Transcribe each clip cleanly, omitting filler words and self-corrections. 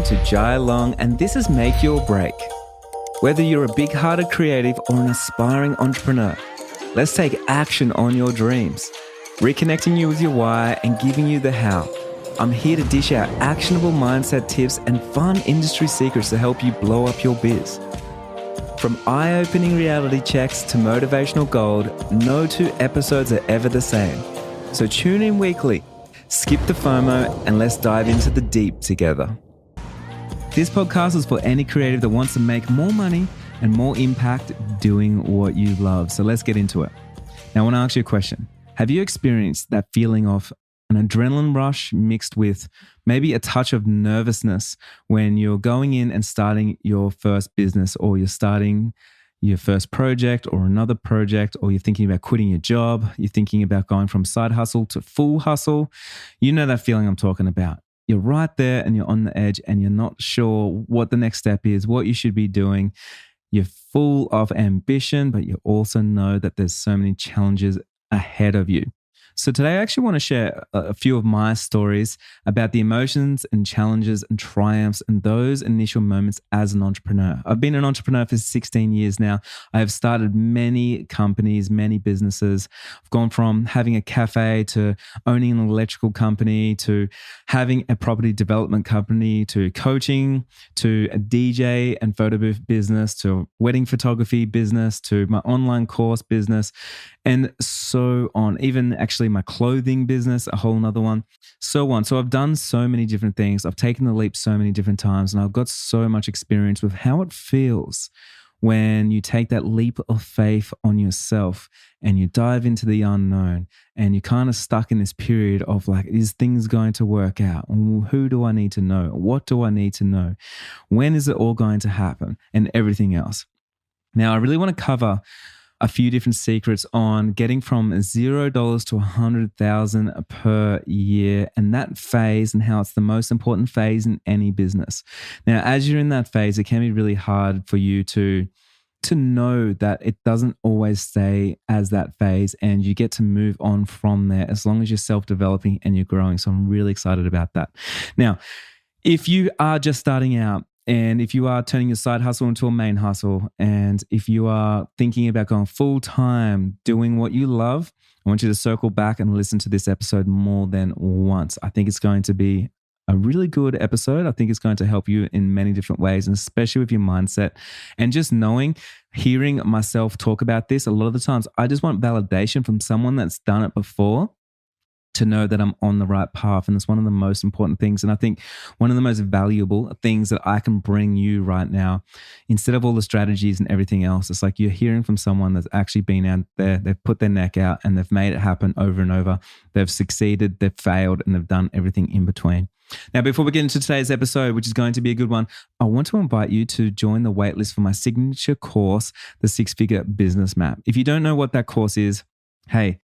listening to Jai Long, and this is Make Your Break. Whether you're a big-hearted creative or an aspiring entrepreneur, let's take action on your dreams, reconnecting you with your why and giving you the how. I'm here to dish out actionable mindset tips and fun industry secrets to help you blow up your biz. From eye-opening reality checks to motivational gold, no two episodes are ever the same. So tune in weekly, skip the FOMO, and let's dive into the deep together. This podcast is for any creative that wants to make more money and more impact doing what you love. So let's get into it. Now, I want to ask you a question. Have you experienced that feeling of an adrenaline rush mixed with maybe a touch of nervousness when you're going in and starting your first business, or you're starting your first project or another project, or you're thinking about quitting your job, you're thinking about going from side hustle to full hustle? You know that feeling I'm talking about. You're right there and you're on the edge and you're not sure what the next step is, what you should be doing. You're full of ambition, but you also know that there's so many challenges ahead of you. So today I actually want to share a few of my stories about the emotions and challenges and triumphs and those initial moments as an entrepreneur. I've been an entrepreneur for 16 years now. I have started many companies, many businesses. I've gone from having a cafe to owning an electrical company to having a property development company to coaching to a DJ and photo booth business to a wedding photography business to my online course business and so on. Even actually my clothing business, a whole nother one, so on. So I've done so many different things. I've taken the leap so many different times, and I've got so much experience with how it feels when you take that leap of faith on yourself and you dive into the unknown and you're kind of stuck in this period of like, is things going to work out? Who do I need to know? What do I need to know? When is it all going to happen? And everything else. Now, I really want to cover a few different secrets on getting from $0 to 100,000 per year, and that phase, and how it's the most important phase in any business. Now, as you're in that phase, it can be really hard for you to know that it doesn't always stay as that phase, and you get to move on from there as long as you're self-developing and you're growing. So I'm really excited about that. Now, if you are just starting out, and if you are turning your side hustle into a main hustle, and if you are thinking about going full time, doing what you love, I want you to circle back and listen to this episode more than once. I think it's going to be a really good episode. I think it's going to help you in many different ways, and especially with your mindset. And just hearing myself talk about this, a lot of the times I just want validation from someone that's done it before to know that I'm on the right path. And it's one of the most important things. And I think one of the most valuable things that I can bring you right now, instead of all the strategies and everything else, it's like you're hearing from someone that's actually been out there, they've put their neck out and they've made it happen over and over. They've succeeded, they've failed, and they've done everything in between. Now, before we get into today's episode, which is going to be a good one, I want to invite you to join the waitlist for my signature course, the Six-Figure Business Map. If you don't know what that course is, hey,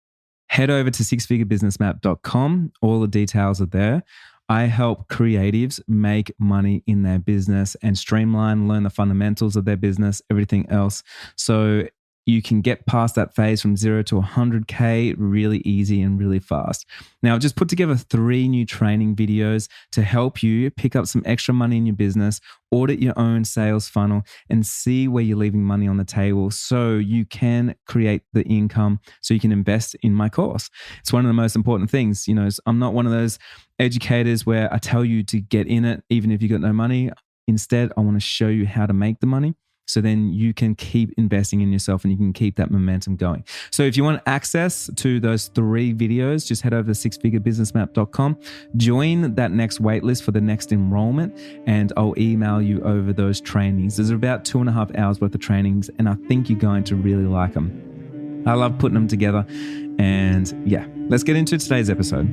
head over to sixfigurebusinessmap.com. All the details are there. I help creatives make money in their business and streamline, learn the fundamentals of their business, everything else. So you can get past that phase from 0 to 100K really easy and really fast. Now, I've just put together 3 new training videos to help you pick up some extra money in your business, audit your own sales funnel, and see where you're leaving money on the table so you can create the income so you can invest in my course. It's one of the most important things. You know, I'm not one of those educators where I tell you to get in it even if you got no money. Instead, I want to show you how to make the money, so then you can keep investing in yourself and you can keep that momentum going. So if you want access to those 3 videos, just head over to sixfigurebusinessmap.com, join that next waitlist for the next enrollment, and I'll email you over those trainings. There's about 2.5 hours worth of trainings, and I think you're going to really like them. I love putting them together. And yeah, let's get into today's episode.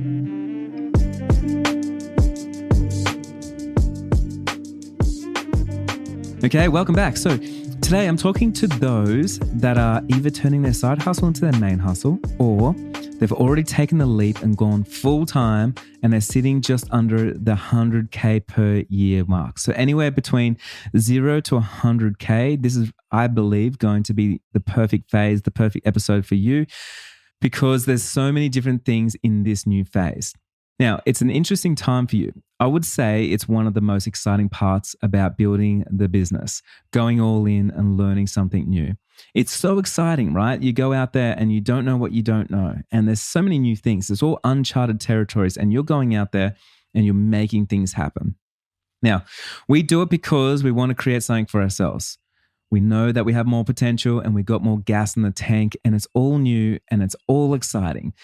Okay, welcome back. So today I'm talking to those that are either turning their side hustle into their main hustle, or they've already taken the leap and gone full time and they're sitting just under the 100K per year mark. So anywhere between 0 to 100K, this is, I believe, going to be the perfect phase, the perfect episode for you, because there's so many different things in this new phase. Now, it's an interesting time for you. I would say it's one of the most exciting parts about building the business, going all in and learning something new. It's so exciting, right? You go out there and you don't know what you don't know. And there's so many new things. It's all uncharted territories, and you're going out there and you're making things happen. Now, we do it because we want to create something for ourselves. We know that we have more potential and we got more gas in the tank, and it's all new and it's all exciting.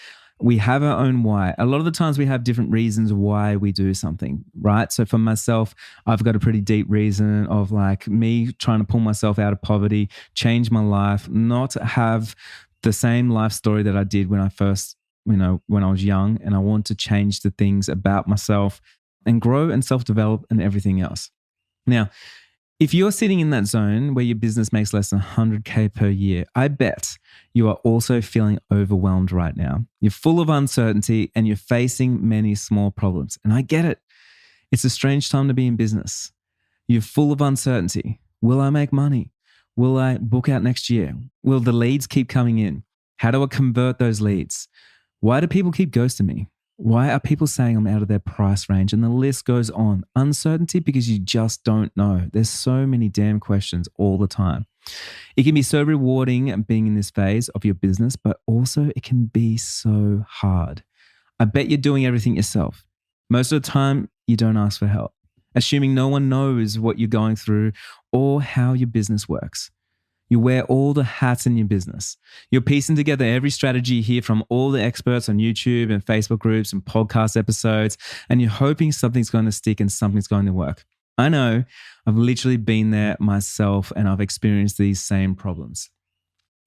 We have our own why. A lot of the times we have different reasons why we do something, right? So for myself, I've got a pretty deep reason of like me trying to pull myself out of poverty, change my life, not have the same life story that I did when I first, when I was young, and I want to change the things about myself and grow and self-develop and everything else. Now, if you're sitting in that zone where your business makes less than 100K per year, I bet you are also feeling overwhelmed right now. You're full of uncertainty and you're facing many small problems. And I get it. It's a strange time to be in business. You're full of uncertainty. Will I make money? Will I book out next year? Will the leads keep coming in? How do I convert those leads? Why do people keep ghosting me? Why are people saying I'm out of their price range? And the list goes on. Uncertainty because you just don't know. There's so many damn questions all the time. It can be so rewarding being in this phase of your business, but also it can be so hard. I bet you're doing everything yourself. Most of the time, you don't ask for help, assuming no one knows what you're going through or how your business works. You wear all the hats in your business. You're piecing together every strategy you hear from all the experts on YouTube and Facebook groups and podcast episodes, and you're hoping something's going to stick and something's going to work. I know, I've literally been there myself, and I've experienced these same problems.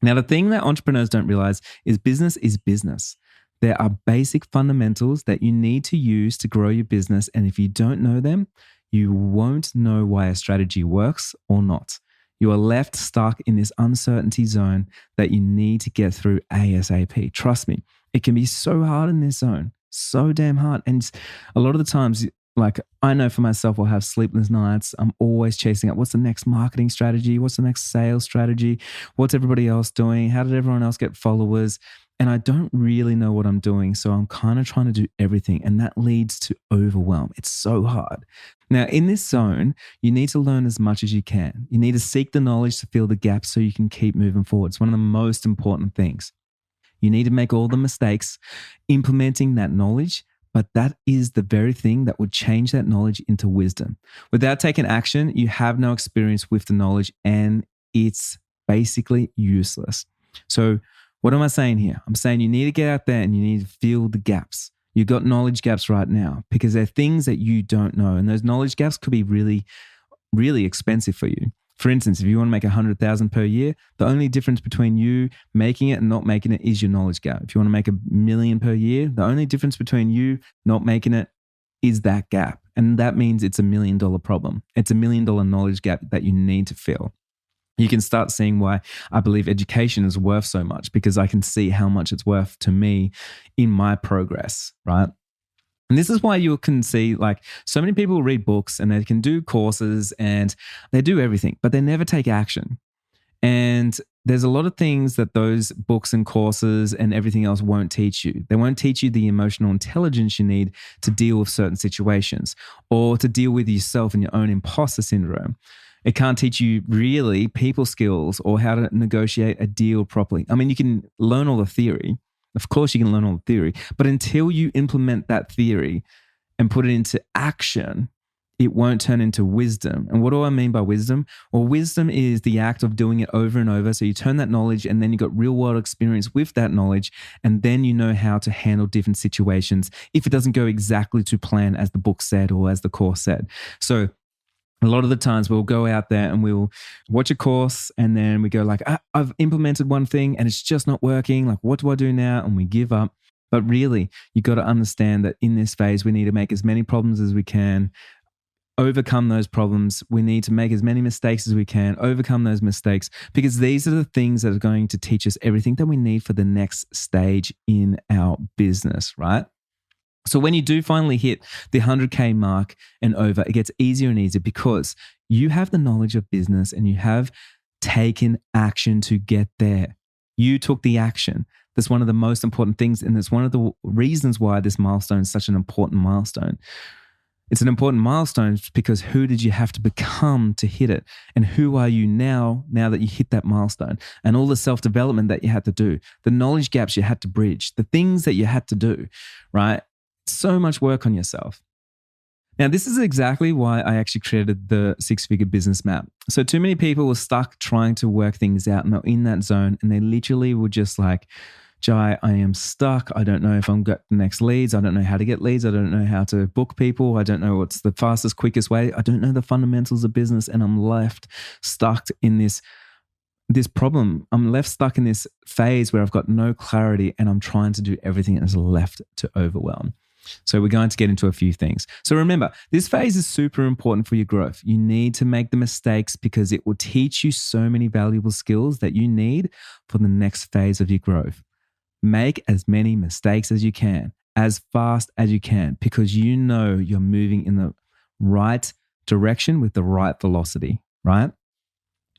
Now, the thing that entrepreneurs don't realize is business. There are basic fundamentals that you need to use to grow your business, and if you don't know them, you won't know why a strategy works or not. You are left stuck in this uncertainty zone that you need to get through ASAP. Trust me, it can be so hard in this zone, so damn hard. And a lot of the times, like I know for myself, I'll have sleepless nights. I'm always chasing up what's the next marketing strategy? What's the next sales strategy? What's everybody else doing? How did everyone else get followers? And I don't really know what I'm doing. So I'm kind of trying to do everything. And that leads to overwhelm. It's so hard. Now, in this zone, you need to learn as much as you can. You need to seek the knowledge to fill the gaps so you can keep moving forward. It's one of the most important things. You need to make all the mistakes implementing that knowledge, but that is the very thing that would change that knowledge into wisdom. Without taking action, you have no experience with the knowledge and it's basically useless. So what am I saying here? I'm saying you need to get out there and you need to fill the gaps. You've got knowledge gaps right now because they're things that you don't know. And those knowledge gaps could be really, really expensive for you. For instance, if you want to make 100,000 per year, the only difference between you making it and not making it is your knowledge gap. If you want to make $1 million per year, the only difference between you not making it is that gap. And that means it's $1 million problem. It's $1 million knowledge gap that you need to fill. You can start seeing why I believe education is worth so much because I can see how much it's worth to me in my progress, right? And this is why you can see like so many people read books and they can do courses and they do everything, but they never take action. And there's a lot of things that those books and courses and everything else won't teach you. They won't teach you the emotional intelligence you need to deal with certain situations or to deal with yourself and your own imposter syndrome. It can't teach you really people skills or how to negotiate a deal properly. I mean, you can learn all the theory. Of course, you can learn all the theory. But until you implement that theory and put it into action, it won't turn into wisdom. And what do I mean by wisdom? Well, wisdom is the act of doing it over and over. So you turn that knowledge and then you got real world experience with that knowledge. And then you know how to handle different situations if it doesn't go exactly to plan as the book said or as the course said. So a lot of the times we'll go out there and we'll watch a course and then we go like, I've implemented one thing and it's just not working. Like, what do I do now? And we give up. But really, you got to understand that in this phase, we need to make as many problems as we can, overcome those problems. We need to make as many mistakes as we can, overcome those mistakes, because these are the things that are going to teach us everything that we need for the next stage in our business, right? So when you do finally hit the 100K mark and over, it gets easier and easier because you have the knowledge of business and you have taken action to get there. You took the action. That's one of the most important things. And it's one of the reasons why this milestone is such an important milestone. It's an important milestone because who did you have to become to hit it? And who are you now that you hit that milestone? And all the self-development that you had to do, the knowledge gaps you had to bridge, the things that you had to do, right? So much work on yourself. Now, this is exactly why I actually created the six-figure business map. So too many people were stuck trying to work things out and they're in that zone and they literally were just like, Jai, I am stuck. I don't know if I'm got the next leads. I don't know how to get leads. I don't know how to book people. I don't know what's the fastest, quickest way. I don't know the fundamentals of business, and I'm left stuck in this problem. I'm left stuck in this phase where I've got no clarity and I'm trying to do everything and is left to overwhelm. So we're going to get into a few things. So remember, this phase is super important for your growth. You need to make the mistakes because it will teach you so many valuable skills that you need for the next phase of your growth. Make as many mistakes as you can, as fast as you can, because you know you're moving in the right direction with the right velocity, right?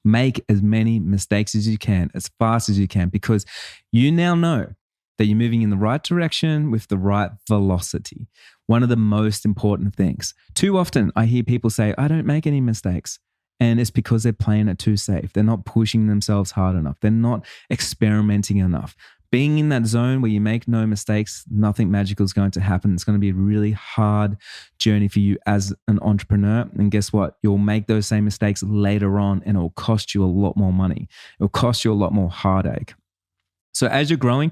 Make as many mistakes as you can, as fast as you can, because you now know that you're moving in the right direction with the right velocity. One of the most important things. Too often I hear people say, I don't make any mistakes. And it's because they're playing it too safe. They're not pushing themselves hard enough. They're not experimenting enough. Being in that zone where you make no mistakes, nothing magical is going to happen. It's going to be a really hard journey for you as an entrepreneur. And guess what? You'll make those same mistakes later on and it will cost you a lot more money. It will cost you a lot more heartache. So as you're growing,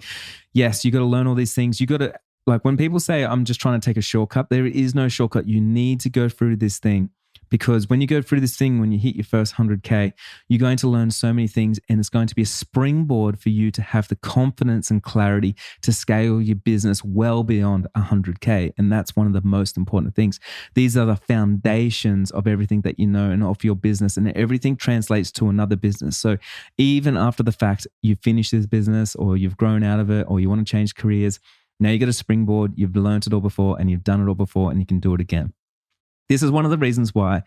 yes, you got to learn all these things. You got to, like when people say, I'm just trying to take a shortcut, there is no shortcut. You need to go through this thing. Because when you go through this thing, when you hit your first 100K, you're going to learn so many things and it's going to be a springboard for you to have the confidence and clarity to scale your business well beyond 100K. And that's one of the most important things. These are the foundations of everything that you know and of your business, and everything translates to another business. So even after the fact you finish this business or you've grown out of it or you want to change careers, now you get a springboard, you've learned it all before and you've done it all before and you can do it again. This is one of the reasons why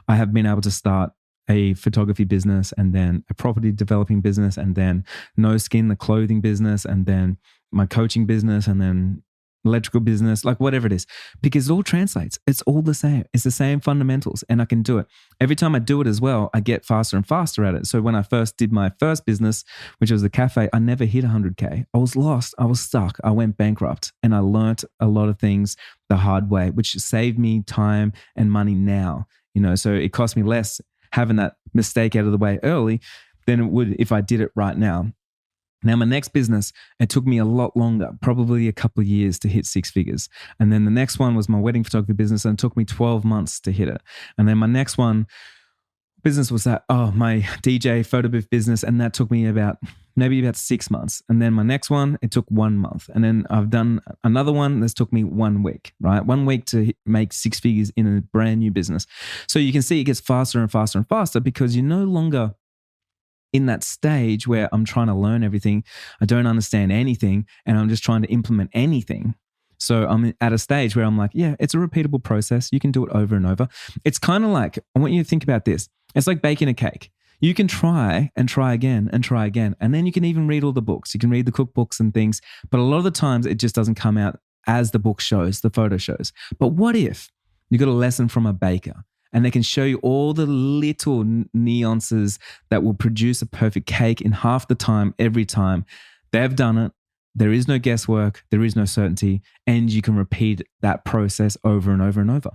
I have been able to start a photography business and then a property developing business and then No Skin, the clothing business, and then my coaching business and then electrical business, like whatever it is, because it all translates. It's all the same. It's the same fundamentals and I can do it. Every time I do it as well, I get faster and faster at it. So when I first did my first business, which was the cafe, I never hit 100K. I was lost. I was stuck. I went bankrupt and I learned a lot of things the hard way, which saved me time and money now, so it cost me less having that mistake out of the way early than it would if I did it right now. Now, my next business, it took me a lot longer, probably a couple of years to hit six figures. And then the next one was my wedding photography business, and it took me 12 months to hit it. And then my next business was my DJ photo booth business, and that took me maybe about 6 months. And then my next one, it took 1 month. And then I've done another one that's took me 1 week, right? 1 week to make six figures in a brand new business. So you can see it gets faster and faster and faster because you're no longer in that stage where I'm trying to learn everything. I don't understand anything and I'm just trying to implement anything. So I'm at a stage where I'm like, yeah, it's a repeatable process. You can do it over and over. It's kind of like, I want you to think about this. It's like baking a cake. You can try and try again and try again. And then you can even read all the books. You can read the cookbooks and things. But a lot of the times it just doesn't come out as the book shows, the photo shows. But what if you got a lesson from a baker? And they can show you all the little nuances that will produce a perfect cake in half the time, every time. They've done it. There is no guesswork. There is no certainty. And you can repeat that process over and over and over.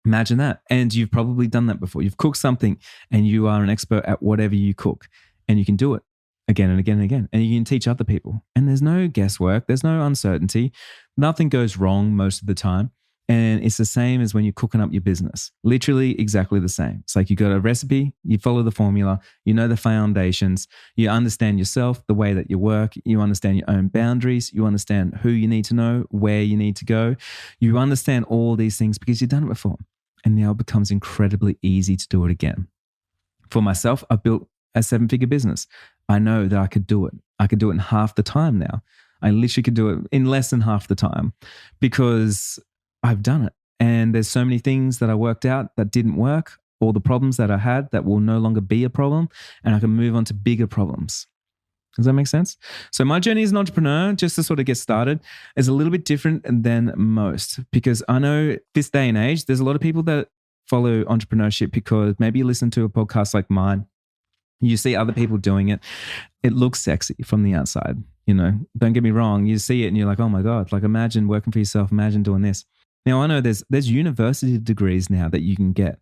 Imagine that. And you've probably done that before. You've cooked something and you are an expert at whatever you cook. And you can do it again and again and again. And you can teach other people. And there's no guesswork. There's no uncertainty. Nothing goes wrong most of the time. And it's the same as when you're cooking up your business. Literally exactly the same. It's like you got a recipe, you follow the formula, you know the foundations, you understand yourself, the way that you work, you understand your own boundaries, you understand who you need to know, where you need to go. You understand all these things because you've done it before. And now it becomes incredibly easy to do it again. For myself, I've built a 7-figure business. I know that I could do it. I could do it in half the time now. I literally could do it in less than half the time because I've done it. And there's so many things that I worked out that didn't work, all the problems that I had that will no longer be a problem, and I can move on to bigger problems. Does that make sense? So my journey as an entrepreneur, just to sort of get started, is a little bit different than most, because I know this day and age, there's a lot of people that follow entrepreneurship because maybe you listen to a podcast like mine, you see other people doing it. It looks sexy from the outside. Don't get me wrong. You see it and you're like, oh my God, like imagine working for yourself, imagine doing this. Now I know there's university degrees now that you can get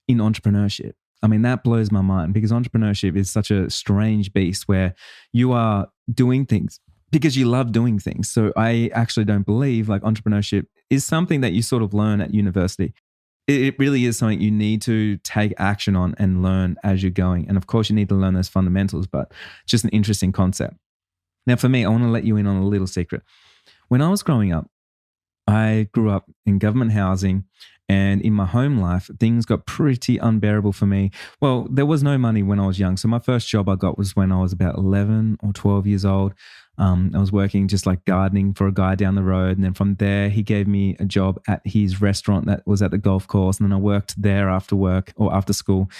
in entrepreneurship. I mean, that blows my mind, because entrepreneurship is such a strange beast where you are doing things because you love doing things. So I actually don't believe like entrepreneurship is something that you sort of learn at university. It really is something you need to take action on and learn as you're going. And of course, you need to learn those fundamentals, but just an interesting concept. Now, for me, I want to let you in on a little secret. When I was growing up, I grew up in government housing, and in my home life, things got pretty unbearable for me. Well, there was no money when I was young. So my first job I got was when I was about 11 or 12 years old. I was working just like gardening for a guy down the road. And then from there, he gave me a job at his restaurant that was at the golf course. And then I worked there after work or after school.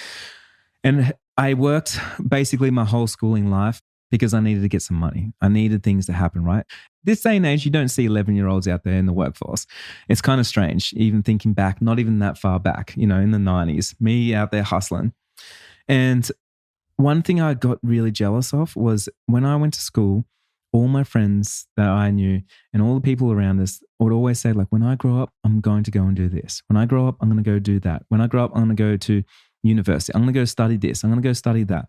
And I worked basically my whole schooling life because I needed to get some money. I needed things to happen, right? This day and age, you don't see 11-year-olds out there in the workforce. It's kind of strange, even thinking back, not even that far back, in the 90s, me out there hustling. And one thing I got really jealous of was when I went to school, all my friends that I knew and all the people around us would always say, like, when I grow up, I'm going to go and do this. When I grow up, I'm going to go do that. When I grow up, I'm going to go to university. I'm going to go study this. I'm going to go study that.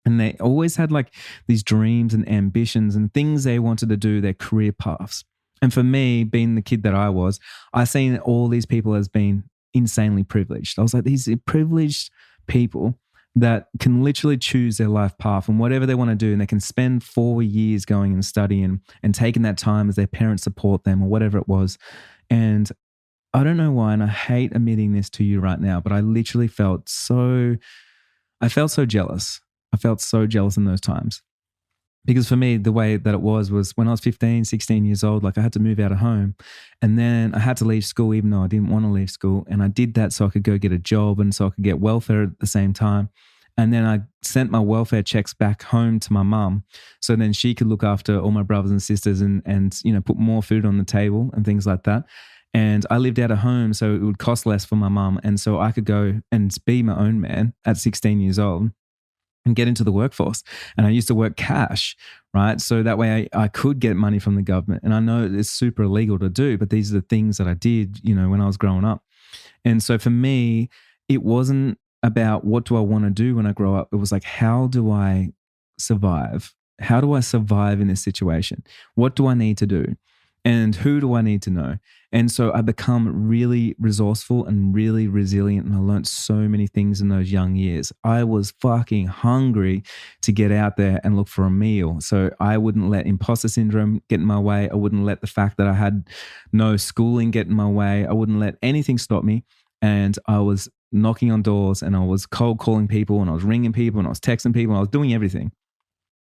And they always had like these dreams and ambitions and things they wanted to do, their career paths. And for me, being the kid that I was, I seen all these people as being insanely privileged. I was like, these privileged people that can literally choose their life path and whatever they want to do. And they can spend 4 years going and studying and taking that time as their parents support them or whatever it was. And I don't know why, and I hate admitting this to you right now, but I literally felt so jealous. I felt so jealous in those times. Because for me, the way that it was when I was 15, 16 years old, like I had to move out of home. And then I had to leave school even though I didn't want to leave school. And I did that so I could go get a job and so I could get welfare at the same time. And then I sent my welfare checks back home to my mum so then she could look after all my brothers and sisters and put more food on the table and things like that. And I lived out of home, so it would cost less for my mum. And so I could go and be my own man at 16 years old and get into the workforce. And I used to work cash, right? So that way I could get money from the government. And I know it's super illegal to do, but these are the things that I did, when I was growing up. And so for me, it wasn't about what do I want to do when I grow up. It was like, how do I survive? How do I survive in this situation? What do I need to do? And who do I need to know? And so I become really resourceful and really resilient. And I learned so many things in those young years. I was fucking hungry to get out there and look for a meal. So I wouldn't let imposter syndrome get in my way. I wouldn't let the fact that I had no schooling get in my way. I wouldn't let anything stop me. And I was knocking on doors and I was cold calling people and I was ringing people and I was texting people and I was doing everything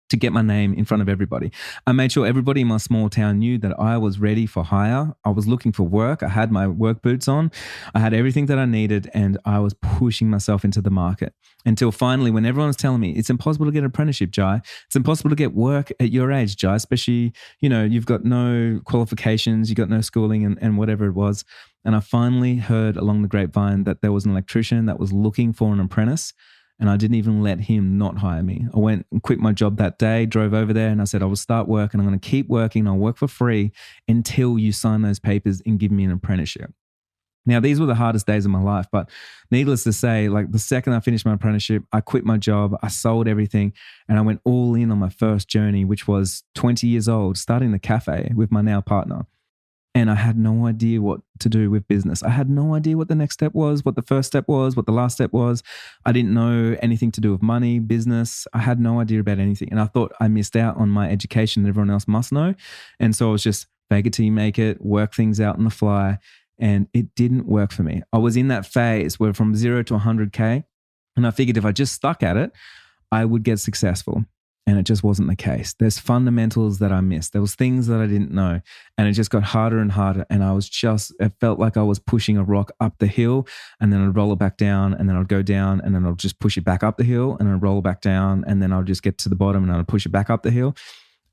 to get my name in front of everybody. I made sure everybody in my small town knew that I was ready for hire. I was looking for work. I had my work boots on. I had everything that I needed and I was pushing myself into the market until finally when everyone was telling me it's impossible to get an apprenticeship, Jai. It's impossible to get work at your age, Jai, especially, you've got no qualifications, you've got no schooling and whatever it was. And I finally heard along the grapevine that there was an electrician that was looking for an apprentice. And I didn't even let him not hire me. I went and quit my job that day, drove over there and I said, I will start work and I'm going to keep working. I'll work for free until you sign those papers and give me an apprenticeship. Now, these were the hardest days of my life, but needless to say, like the second I finished my apprenticeship, I quit my job, I sold everything and I went all in on my first journey, which was 20 years old, starting the cafe with my now partner. And I had no idea what to do with business. I had no idea what the next step was, what the first step was, what the last step was. I didn't know anything to do with money, business. I had no idea about anything. And I thought I missed out on my education that everyone else must know. And so I was just fake it till you make it, work things out on the fly. And it didn't work for me. I was in that phase where from 0 to 100K. And I figured if I just stuck at it, I would get successful. And it just wasn't the case. There's fundamentals that I missed. There was things that I didn't know. And it just got harder and harder. And it felt like I was pushing a rock up the hill, and then I'd roll it back down, and then I'd go down, and then I'll just push it back up the hill, and I'd roll it back down, and then I'll just get to the bottom, and I'd push it back up the hill.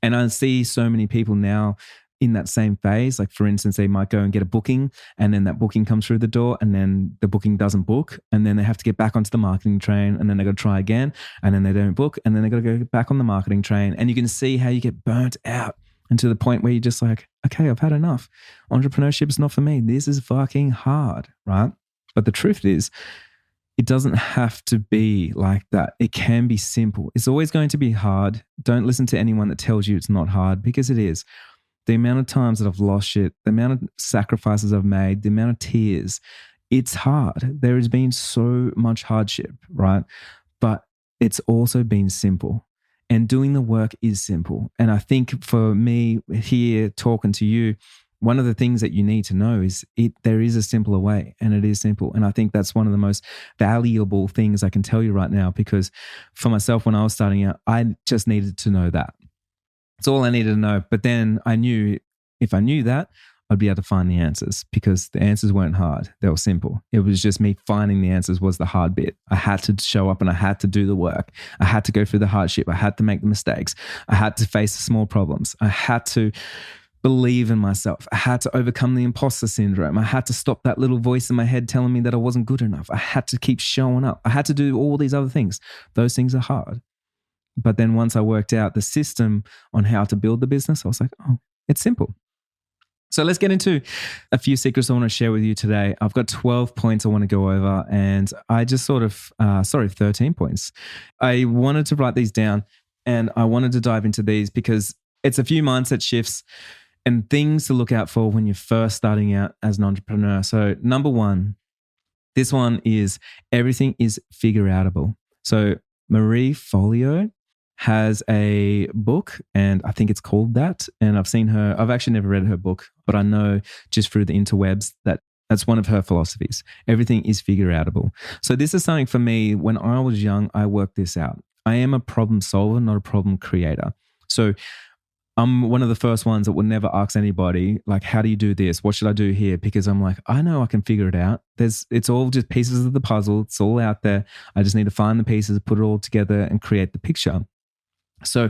And I see so many people now in that same phase. Like, for instance, they might go and get a booking, and then that booking comes through the door, and then the booking doesn't book, and then they have to get back onto the marketing train, and then they got to try again, and then they don't book, and then they got to go back on the marketing train. And you can see how you get burnt out, and to the point where you're just like, okay, I've had enough. Entrepreneurship is not for me. This is fucking hard, right? But the truth is, it doesn't have to be like that. It can be simple. It's always going to be hard. Don't listen to anyone that tells you it's not hard, because it is. The amount of times that I've lost shit, the amount of sacrifices I've made, the amount of tears, it's hard. There has been so much hardship, right? But it's also been simple. And doing the work is simple. And I think for me here talking to you, one of the things that you need to know is there is a simpler way, and it is simple. And I think that's one of the most valuable things I can tell you right now, because for myself, when I was starting out, I just needed to know that. It's all I needed to know. But then I knew if I knew that, I'd be able to find the answers, because the answers weren't hard. They were simple. It was just me finding the answers was the hard bit. I had to show up and I had to do the work. I had to go through the hardship. I had to make the mistakes. I had to face the small problems. I had to believe in myself. I had to overcome the imposter syndrome. I had to stop that little voice in my head telling me that I wasn't good enough. I had to keep showing up. I had to do all these other things. Those things are hard. But then once I worked out the system on how to build the business, I was like, oh, it's simple. So let's get into a few secrets I want to share with you today. I've got 12 points I want to go over, and I just 13 points. I wanted to write these down, and I wanted to dive into these because it's a few mindset shifts and things to look out for when you're first starting out as an entrepreneur. So number one, this one is everything is figure outable. So Marie Folio has a book, and I think it's called that. And I've actually never read her book, but I know just through the interwebs that that's one of her philosophies. Everything is figure outable. So this is something for me. When I was young, I worked this out. I am a problem solver, not a problem creator. So I'm one of the first ones that would never ask anybody, like, how do you do this? What should I do here? Because I'm like, I know I can figure it out. It's all just pieces of the puzzle. It's all out there. I just need to find the pieces, put it all together, and create the picture. So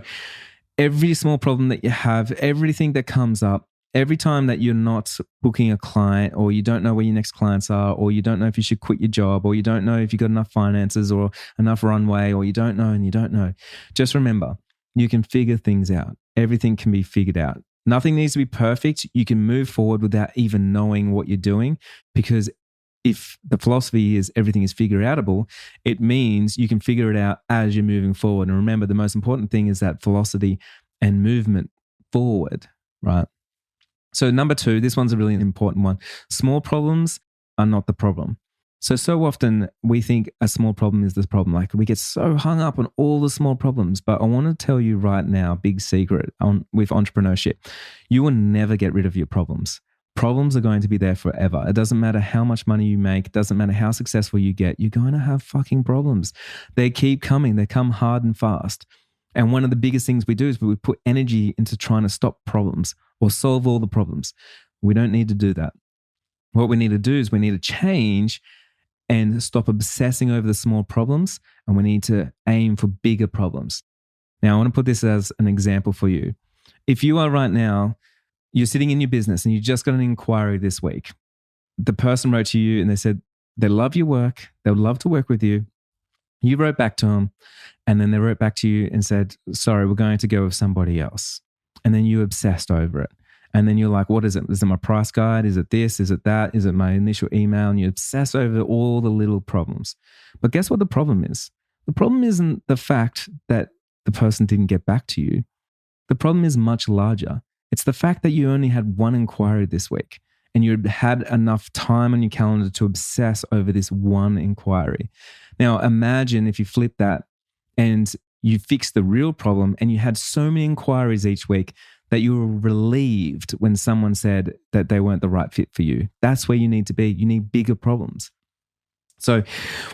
every small problem that you have, everything that comes up, every time that you're not booking a client, or you don't know where your next clients are, or you don't know if you should quit your job, or you don't know if you've got enough finances or enough runway, or you don't know and you don't know, just remember, you can figure things out. Everything can be figured out. Nothing needs to be perfect. You can move forward without even knowing what you're doing, because if the philosophy is everything is figure outable, it means you can figure it out as you're moving forward. And remember, the most important thing is that velocity and movement forward, right? So number two, this one's a really important one. Small problems are not the problem. So often we think a small problem is this problem. Like, we get so hung up on all the small problems. But I want to tell you right now, big secret with entrepreneurship, you will never get rid of your problems. Problems are going to be there forever. It doesn't matter how much money you make. It doesn't matter how successful you get. You're going to have fucking problems. They keep coming. They come hard and fast. And one of the biggest things we do is we put energy into trying to stop problems or solve all the problems. We don't need to do that. What we need to do is we need to change and stop obsessing over the small problems, and we need to aim for bigger problems. Now, I want to put this as an example for you. If you are right now, you're sitting in your business and you just got an inquiry this week. The person wrote to you and they said they love your work. They would love to work with you. You wrote back to them, and then they wrote back to you and said, sorry, we're going to go with somebody else. And then you obsessed over it. And then you're like, what is it? Is it my price guide? Is it this? Is it that? Is it my initial email? And you obsess over all the little problems. But guess what the problem is? The problem isn't the fact that the person didn't get back to you. The problem is much larger. It's the fact that you only had one inquiry this week, and you had enough time on your calendar to obsess over this one inquiry. Now, imagine if you flip that and you fix the real problem, and you had so many inquiries each week that you were relieved when someone said that they weren't the right fit for you. That's where you need to be. You need bigger problems. So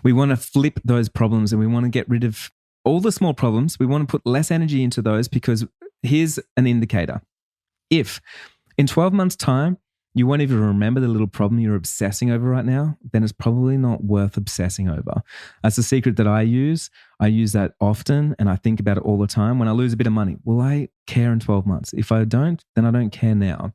we want to flip those problems, and we want to get rid of all the small problems, we want to put less energy into those, because here's an indicator. If in 12 months' time, you won't even remember the little problem you're obsessing over right now, then it's probably not worth obsessing over. That's a secret that I use. I use that often, and I think about it all the time. When I lose a bit of money, will I care in 12 months? If I don't, then I don't care now.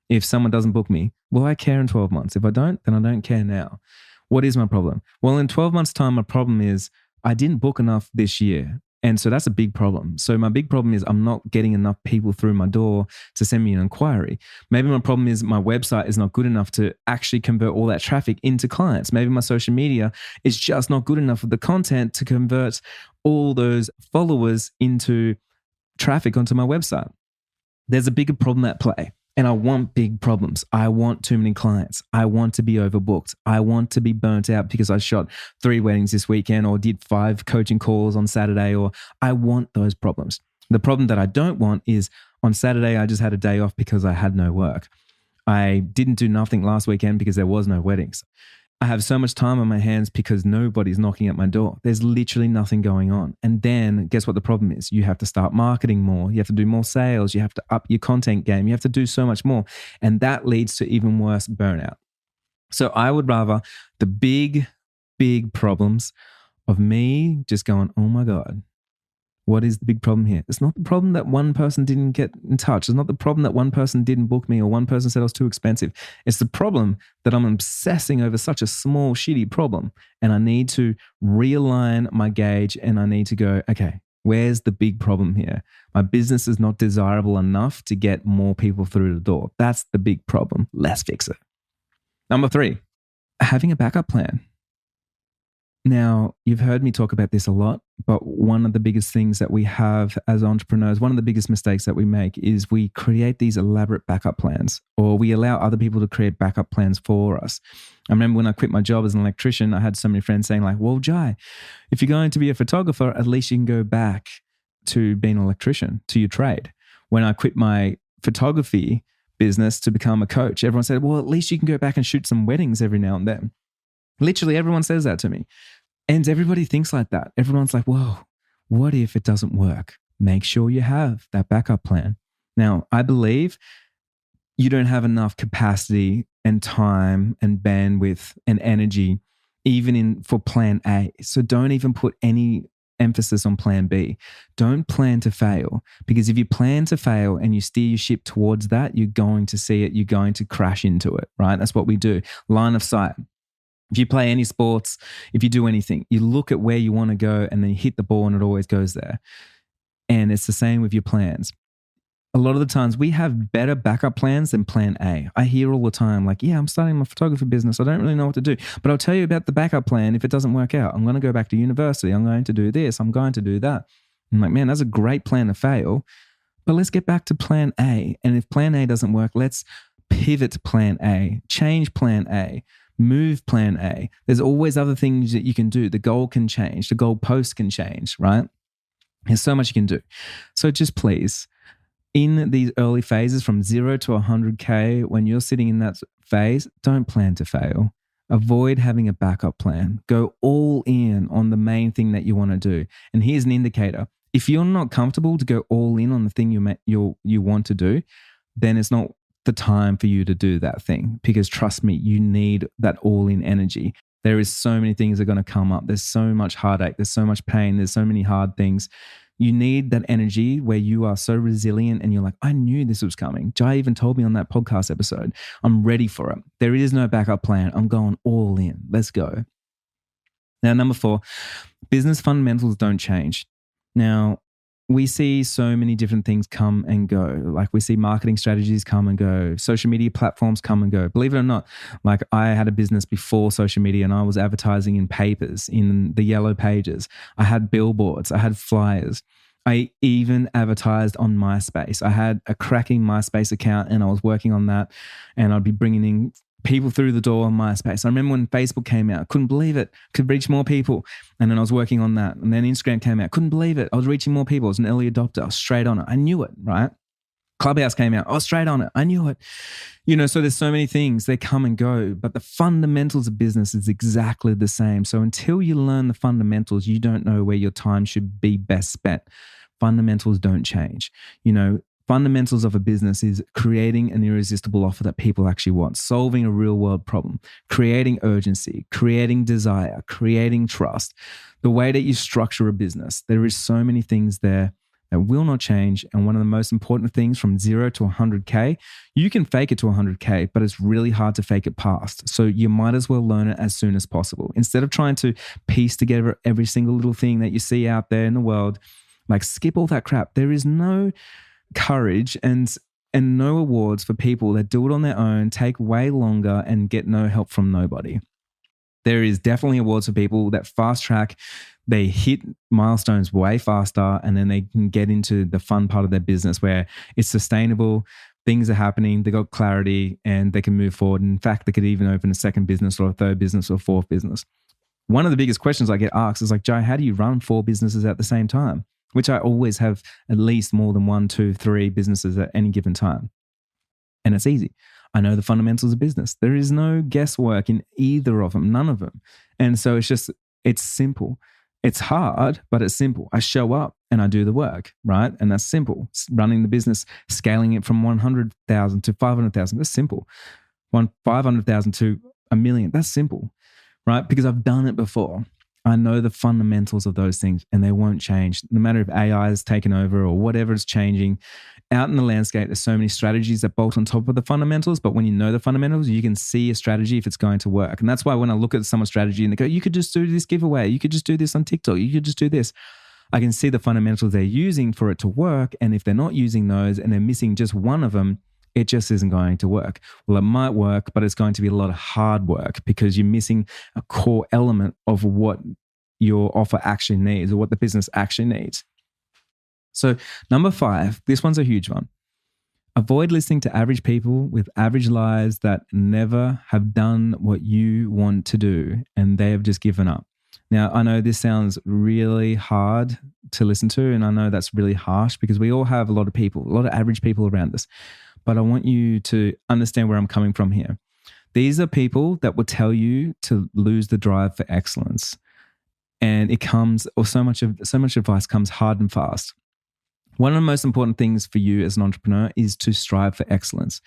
If someone doesn't book me, will I care in 12 months? If I don't, then I don't care now. What is my problem? Well, in 12 months' time, my problem is I didn't book enough this year. And so that's a big problem. So my big problem is I'm not getting enough people through my door to send me an inquiry. Maybe my problem is my website is not good enough to actually convert all that traffic into clients. Maybe my social media is just not good enough with the content to convert all those followers into traffic onto my website. There's a bigger problem at play. And I want big problems. I want too many clients. I want to be overbooked. I want to be burnt out because I shot 3 weddings this weekend or did 5 coaching calls on Saturday, or I want those problems. The problem that I don't want is on Saturday, I just had a day off because I had no work. I didn't do nothing last weekend because there was no weddings. I have so much time on my hands because nobody's knocking at my door. There's literally nothing going on. And then guess what the problem is? You have to start marketing more. You have to do more sales. You have to up your content game. You have to do so much more. And that leads to even worse burnout. So I would rather the big problems of me just going, oh my God, what is the big problem here? It's not the problem that one person didn't get in touch. It's not the problem that one person didn't book me or one person said I was too expensive. It's the problem that I'm obsessing over such a small, shitty problem. And I need to realign my gauge and I need to go, okay, where's the big problem here? My business is not desirable enough to get more people through the door. That's the big problem. Let's fix it. Number 3, having a backup plan. Now, you've heard me talk about this a lot, but one of the biggest things that we have as entrepreneurs, one of the biggest mistakes that we make is we create these elaborate backup plans, or we allow other people to create backup plans for us. I remember when I quit my job as an electrician, I had so many friends saying like, well, Jai, if you're going to be a photographer, at least you can go back to being an electrician, to your trade. When I quit my photography business to become a coach, everyone said, well, at least you can go back and shoot some weddings every now and then. Literally everyone says that to me. And everybody thinks like that. Everyone's like, whoa, what if it doesn't work? Make sure you have that backup plan. Now, I believe you don't have enough capacity and time and bandwidth and energy even for plan A. So don't even put any emphasis on plan B. Don't plan to fail, because if you plan to fail and you steer your ship towards that, you're going to see it. You're going to crash into it, right? That's what we do. Line of sight. If you play any sports, if you do anything, you look at where you want to go and then you hit the ball and it always goes there. And it's the same with your plans. A lot of the times we have better backup plans than plan A. I hear all the time like, yeah, I'm starting my photography business. I don't really know what to do, but I'll tell you about the backup plan if it doesn't work out. I'm going to go back to university. I'm going to do this. I'm going to do that. I'm like, man, that's a great plan to fail, but let's get back to plan A. And if plan A doesn't work, let's pivot plan A, change plan A. Move plan A. There's always other things that you can do. The goal can change. The goal post can change, right? There's so much you can do. So just please, in these early phases from 0 to 100K, when you're sitting in that phase, don't plan to fail. Avoid having a backup plan. Go all in on the main thing that you want to do. And here's an indicator. If you're not comfortable to go all in on the thing you want to do, then it's not the time for you to do that thing, because trust me, you need that all-in energy. There is so many things that are going to come up. There's so much heartache. There's so much pain. There's so many hard things. You need that energy where you are so resilient and you're like, I knew this was coming. Jai even told me on that podcast episode, I'm ready for it. There is no backup plan. I'm going all in. Let's go. Now, number 4, business fundamentals don't change. Now, we see so many different things come and go. Like we see marketing strategies come and go. Social media platforms come and go. Believe it or not, like I had a business before social media and I was advertising in papers, in the yellow pages. I had billboards. I had flyers. I even advertised on MySpace. I had a cracking MySpace account and I was working on that, and I'd be bringing in people through the door on MySpace. I remember when Facebook came out, couldn't believe it, could reach more people. And then I was working on that. And then Instagram came out, couldn't believe it. I was reaching more people. I was an early adopter. I was straight on it. I knew it, right? Clubhouse came out. Oh, straight on it. I knew it. So there's so many things. They come and go. But the fundamentals of business is exactly the same. So until you learn the fundamentals, you don't know where your time should be best spent. Fundamentals don't change. Fundamentals of a business is creating an irresistible offer that people actually want, solving a real world problem, creating urgency, creating desire, creating trust. The way that you structure a business, there is so many things there that will not change. And one of the most important things, from 0 to 100K, you can fake it to 100K, but it's really hard to fake it past. So you might as well learn it as soon as possible. Instead of trying to piece together every single little thing that you see out there in the world, skip all that crap. There is no courage and no awards for people that do it on their own, take way longer, and get no help from nobody. There is definitely awards for people that fast track, they hit milestones way faster, and then they can get into the fun part of their business where it's sustainable, things are happening, they got clarity, and they can move forward. In fact, they could even open a second business or a third business or a fourth business. One of the biggest questions I get asked is Joe, how do you run 4 businesses at the same time? Which I always have at least more than 1, 2, 3 businesses at any given time. And it's easy. I know the fundamentals of business. There is no guesswork in either of them, none of them. And so it's simple. It's hard, but it's simple. I show up and I do the work, right? And that's simple. Running the business, scaling it from 100,000 to 500,000, that's simple. 500,000 to a million, that's simple, right? Because I've done it before. I know the fundamentals of those things, and they won't change. No matter if AI is taken over or whatever is changing, out in the landscape, there's so many strategies that bolt on top of the fundamentals. But when you know the fundamentals, you can see a strategy if it's going to work. And that's why when I look at someone's strategy and they go, you could just do this giveaway, you could just do this on TikTok, you could just do this, I can see the fundamentals they're using for it to work. And if they're not using those and they're missing just one of them, it just isn't going to work. Well, it might work, but it's going to be a lot of hard work because you're missing a core element of what your offer actually needs or what the business actually needs. So number 5, this one's a huge one. Avoid listening to average people with average lives that never have done what you want to do and they have just given up. Now, I know this sounds really hard to listen to, and I know that's really harsh because we all have a lot of average people around us. But I want you to understand where I'm coming from here. These are people that will tell you to lose the drive for excellence. And so much advice comes hard and fast. One of the most important things for you as an entrepreneur is to strive for excellence.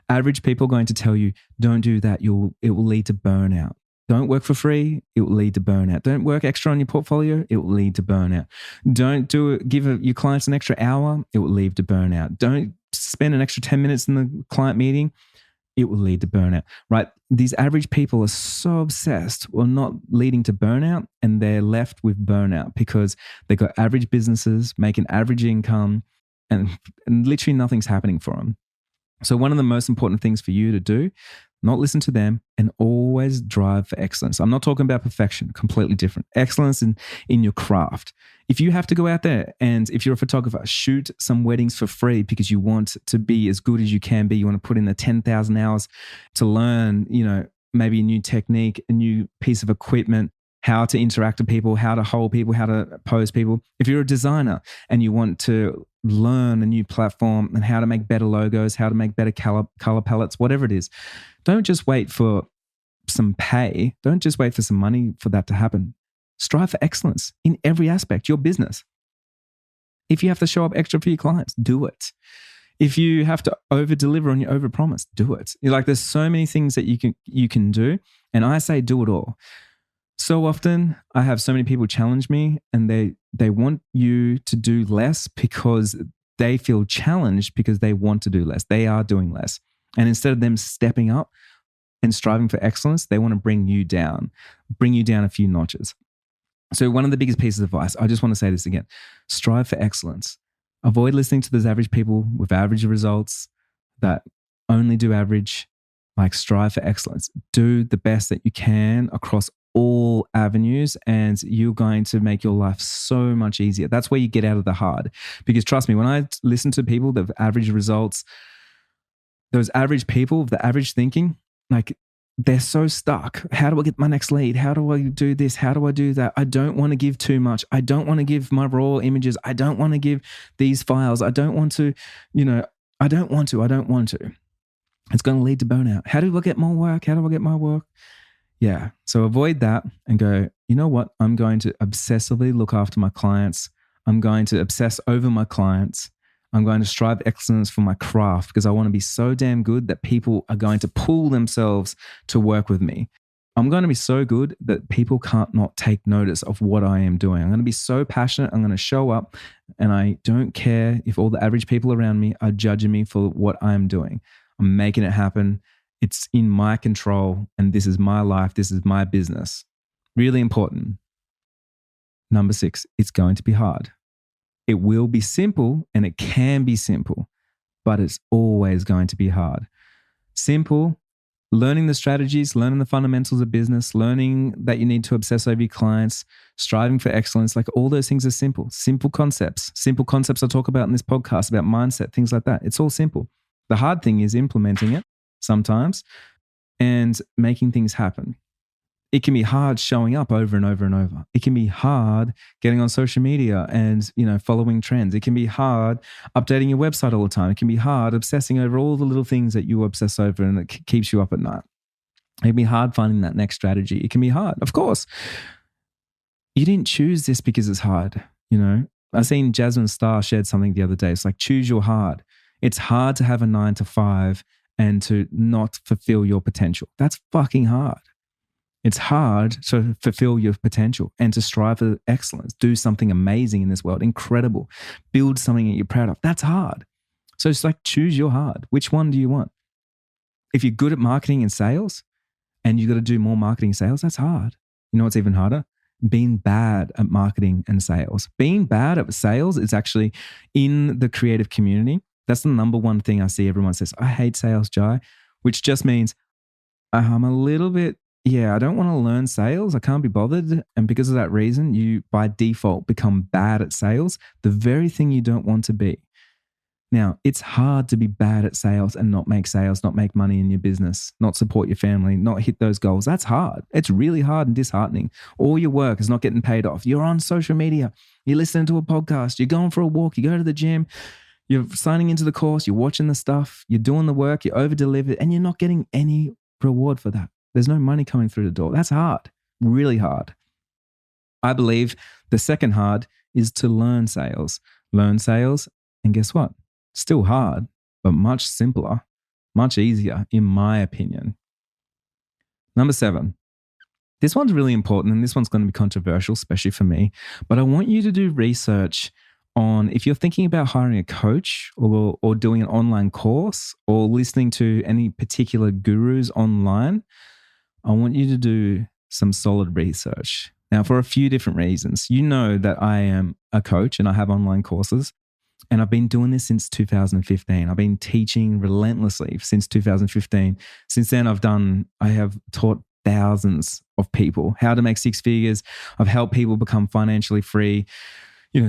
Average people are going to tell you, don't do that. It will lead to burnout. Don't work for free. It will lead to burnout. Don't work extra on your portfolio. It will lead to burnout. Don't give your clients an extra hour. It will lead to burnout. Don't spend an extra 10 minutes in the client meeting. It will lead to burnout, right? These average people are so obsessed with not leading to burnout, and they're left with burnout because they've got average businesses making average income and literally nothing's happening for them. So one of the most important things for you to do, not listen to them and always drive for excellence. I'm not talking about perfection, completely different. Excellence in your craft. If you have to go out there and if you're a photographer, shoot some weddings for free because you want to be as good as you can be. You want to put in the 10,000 hours to learn, maybe a new technique, a new piece of equipment, how to interact with people, how to hold people, how to pose people. If you're a designer and you want to learn a new platform and how to make better logos, how to make better color palettes, whatever it is, don't just wait for some pay. Don't just wait for some money for that to happen. Strive for excellence in every aspect, your business. If you have to show up extra for your clients, do it. If you have to over-deliver on your over-promise, do it. There's so many things that you can do, and I say do it all. So often I have so many people challenge me and they want you to do less because they feel challenged because they want to do less. They are doing less. And instead of them stepping up and striving for excellence, they want to bring you down a few notches. So one of the biggest pieces of advice, I just want to say this again, strive for excellence. Avoid listening to those average people with average results that only do average. Strive for excellence. Do the best that you can across all avenues, and you're going to make your life so much easier. That's where you get out of the hard. Because trust me, when I listen to people that have average results, those average people with the average thinking, they're so stuck. How do I get my next lead? How do I do this? How do I do that? I don't want to give too much. I don't want to give my raw images. I don't want to give these files. I don't want to, I don't want to. It's going to lead to burnout. How do I get more work? How do I get my work? Yeah. So avoid that and go, you know what? I'm going to obsessively look after my clients. I'm going to obsess over my clients. I'm going to strive excellence for my craft because I want to be so damn good that people are going to pull themselves to work with me. I'm going to be so good that people can't not take notice of what I am doing. I'm going to be so passionate. I'm going to show up and I don't care if all the average people around me are judging me for what I'm doing. I'm making it happen. It's in my control and this is my life. This is my business. Really important. Number 6, it's going to be hard. It will be simple and it can be simple, but it's always going to be hard. Simple, learning the strategies, learning the fundamentals of business, learning that you need to obsess over your clients, striving for excellence, like all those things are simple. Simple concepts I talk about in this podcast about mindset, things like that. It's all simple. The hard thing is implementing it sometimes and making things happen. It can be hard showing up over and over and over. It can be hard getting on social media and, following trends. It can be hard updating your website all the time. It can be hard obsessing over all the little things that you obsess over and that keeps you up at night. It can be hard finding that next strategy. It can be hard. Of course, you didn't choose this because it's hard. I seen Jasmine Star shared something the other day. It's like, choose your hard. It's hard to have a 9 to 5 and to not fulfill your potential. That's fucking hard. It's hard to fulfill your potential and to strive for excellence, do something amazing in this world, incredible, build something that you're proud of. That's hard. So it's like, choose your hard. Which one do you want? If you're good at marketing and sales and you got to do more marketing and sales, that's hard. You know what's even harder? Being bad at marketing and sales. Being bad at sales is actually in the creative community. That's the number one thing I see everyone says, I hate sales, Jai, which just means I'm a little bit, I don't want to learn sales. I can't be bothered. And because of that reason, you by default become bad at sales, the very thing you don't want to be. Now, it's hard to be bad at sales and not make sales, not make money in your business, not support your family, not hit those goals. That's hard. It's really hard and disheartening. All your work is not getting paid off. You're on social media. You're listening to a podcast. You're going for a walk. You go to the gym. You're signing into the course. You're watching the stuff. You're doing the work. You over-deliver and you're not getting any reward for that. There's no money coming through the door. That's hard, really hard. I believe the second hard is to learn sales. Learn sales, and guess what? Still hard, but much simpler, much easier, in my opinion. Number 7. This one's really important, and this one's going to be controversial, especially for me, but I want you to do research on if you're thinking about hiring a coach or doing an online course or listening to any particular gurus online. I want you to do some solid research. Now, for a few different reasons. You know that I am a coach and I have online courses, and I've been doing this since 2015. I've been teaching relentlessly since 2015. Since then, I have taught thousands of people how to make 6 figures. I've helped people become financially free.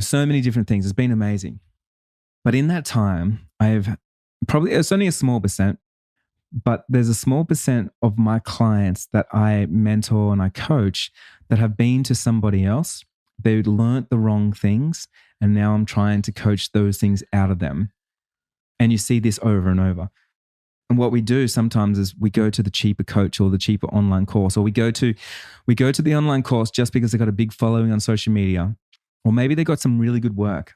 So many different things. It's been amazing. But in that time, it's only a small percent, but there's a small percent of my clients that I mentor and I coach that have been to somebody else. They learned the wrong things, and now I'm trying to coach those things out of them. And you see this over and over. And what we do sometimes is we go to the cheaper coach or the cheaper online course, or we go to the online course just because they got a big following on social media, or maybe they got some really good work.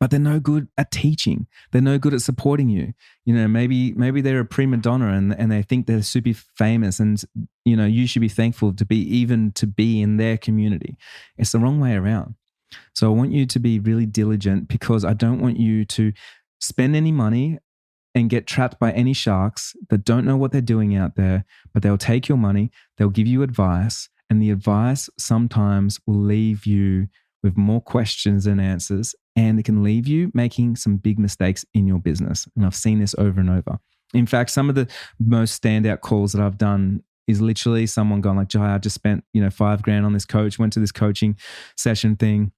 But they're no good at teaching. They're no good at supporting you. Maybe they're a prima donna and they think they're super famous, and you should be thankful to be in their community. It's the wrong way around. So I want you to be really diligent, because I don't want you to spend any money and get trapped by any sharks that don't know what they're doing out there, but they'll take your money, they'll give you advice, and the advice sometimes will leave you with more questions than answers, and it can leave you making some big mistakes in your business. And I've seen this over and over. In fact, some of the most standout calls that I've done is literally someone going like, Jai, I just spent $5,000 on this coach, went to this coaching session thing,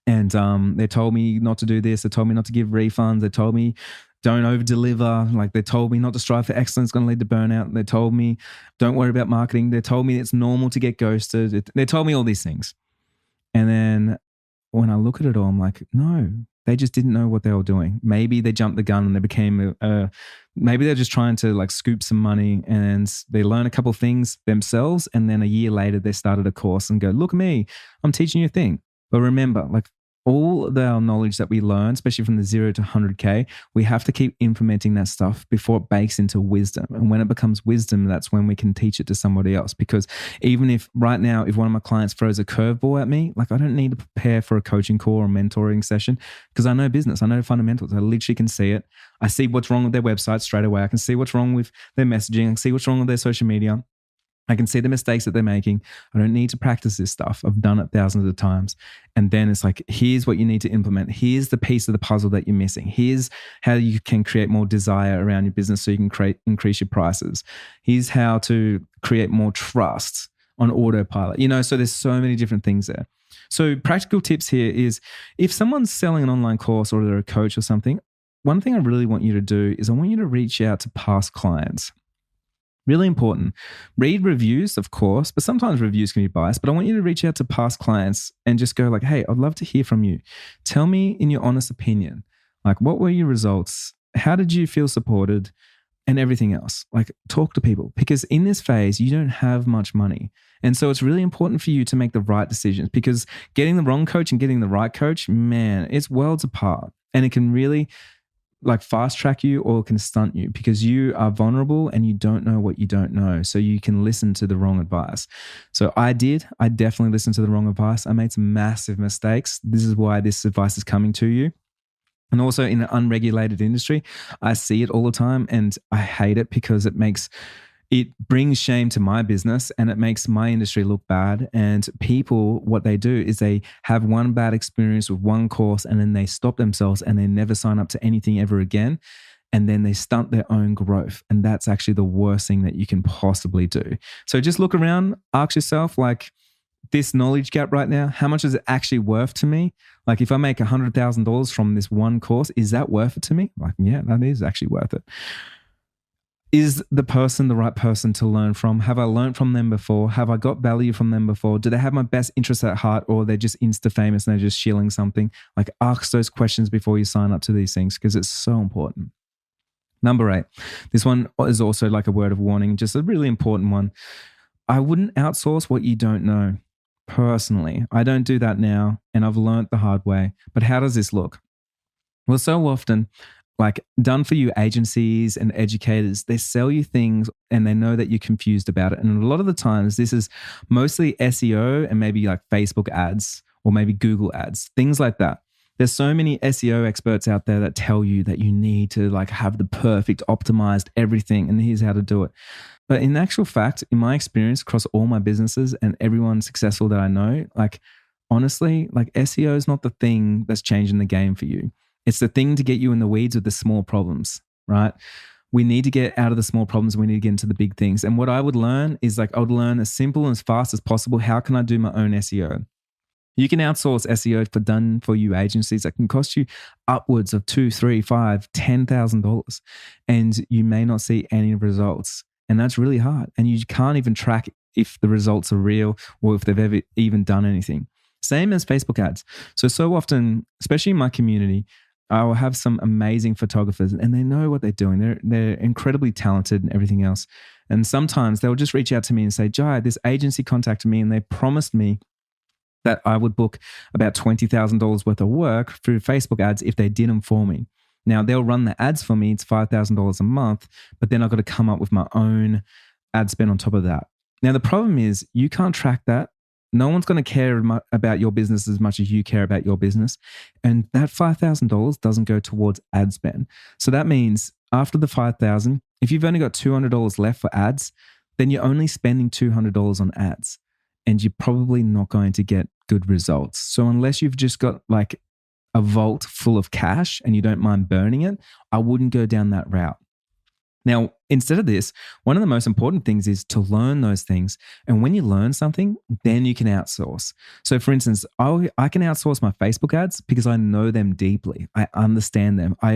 and they told me not to do this. They told me not to give refunds. They told me don't over deliver. Like, they told me not to strive for excellence, it's going to lead to burnout. They told me don't worry about marketing. They told me it's normal to get ghosted. They told me all these things. And then when I look at it all, I'm like, no, they just didn't know what they were doing. Maybe they jumped the gun and they became maybe they're just trying to like scoop some money, and they learn a couple of things themselves. And then a year later, they started a course and go, look at me, I'm teaching you a thing. But remember, like all of our knowledge that we learn, especially from the 0 to 100K, we have to keep implementing that stuff before it bakes into wisdom. And when it becomes wisdom, that's when we can teach it to somebody else. Because even if right now, if one of my clients throws a curveball at me, like I don't need to prepare for a coaching call or mentoring session, because I know business, I know fundamentals. I literally can see it. I see what's wrong with their website straight away. I can see what's wrong with their messaging. I can see what's wrong with their social media. I can see the mistakes that they're making. I don't need to practice this stuff. I've done it thousands of times. And then it's like, here's what you need to implement. Here's the piece of the puzzle that you're missing. Here's how you can create more desire around your business so you can increase your prices. Here's how to create more trust on autopilot. So there's so many different things there. So practical tips here is, if someone's selling an online course or they're a coach or something, one thing I really want you to do is I want you to reach out to past clients. Really important. Read reviews, of course, but sometimes reviews can be biased. But I want you to reach out to past clients and just go like, hey, I'd love to hear from you. Tell me in your honest opinion, like what were your results? How did you feel supported? And everything else. Like talk to people, because in this phase, you don't have much money. And so it's really important for you to make the right decisions, because getting the wrong coach and getting the right coach, man, it's worlds apart. And it can really like fast track you or can stunt you, because you are vulnerable and you don't know what you don't know. So you can listen to the wrong advice. So I definitely listened to the wrong advice. I made some massive mistakes. This is why this advice is coming to you. And also in an unregulated industry, I see it all the time and I hate it, because it brings shame to my business and it makes my industry look bad. And people, what they do is they have one bad experience with one course and then they stop themselves and they never sign up to anything ever again. And then they stunt their own growth. And that's actually the worst thing that you can possibly do. So just look around, ask yourself, like, this knowledge gap right now, how much is it actually worth to me? Like if I make $100,000 from this one course, is that worth it to me? Like, yeah, that is actually worth it. Is the person the right person to learn from? Have I learned from them before? Have I got value from them before? Do they have my best interests at heart, or they're just Insta famous and they're just shilling something? Like ask those questions before you sign up to these things, because it's so important. Number 8, this one is also like a word of warning, just a really important one. I wouldn't outsource what you don't know. Personally, I don't do that now, and I've learned the hard way. But how does this look? Well, so often, like done for you agencies and educators, they sell you things and they know that you're confused about it. And a lot of the times, this is mostly SEO and maybe like Facebook ads or maybe Google ads, things like that. There's so many SEO experts out there that tell you that you need to like have the perfect optimized everything and here's how to do it. But in actual fact, in my experience across all my businesses and everyone successful that I know, like honestly, like SEO is not the thing that's changing the game for you. It's the thing to get you in the weeds with the small problems, right? We need to get out of the small problems. We need to get into the big things. And what I would learn is like, I would learn as simple and as fast as possible. How can I do my own SEO? You can outsource SEO for done for you agencies that can cost you upwards of $2,000, $3,000, $5,000, $10,000, and you may not see any results. And that's really hard. And you can't even track if the results are real or if they've ever even done anything. Same as Facebook ads. So often, especially in my community, I will have some amazing photographers and they know what they're doing. They're incredibly talented and everything else. And sometimes they'll just reach out to me and say, Jai, this agency contacted me and they promised me that I would book about $20,000 worth of work through Facebook ads if they did them for me. Now, they'll run the ads for me. It's $5,000 a month, but then I've got to come up with my own ad spend on top of that. Now, the problem is you can't track that. No one's going to care about your business as much as you care about your business. And that $5,000 doesn't go towards ad spend. So that means after the $5,000, if you've only got $200 left for ads, then you're only spending $200 on ads. And you're probably not going to get good results. So unless you've just got like a vault full of cash and you don't mind burning it, I wouldn't go down that route. Now, instead of this, one of the most important things is to learn those things. And when you learn something, then you can outsource. So for instance, I can outsource my Facebook ads because I know them deeply. I understand them. I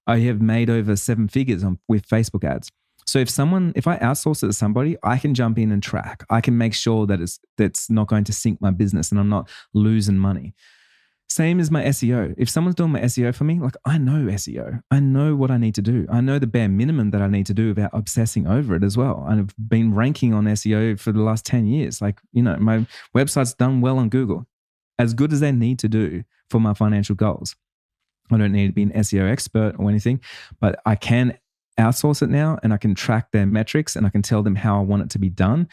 have made over 7 figures with Facebook ads. So if I outsource it to somebody, I can jump in and track. I can make sure that that's not going to sink my business and I'm not losing money. Same as my SEO. If someone's doing my SEO for me, like I know SEO. I know what I need to do. I know the bare minimum that I need to do without obsessing over it as well. I've been ranking on SEO for the last 10 years. Like, my website's done well on Google, as good as they need to do for my financial goals. I don't need to be an SEO expert or anything, but I can outsource it now and I can track their metrics and I can tell them how I want it to be done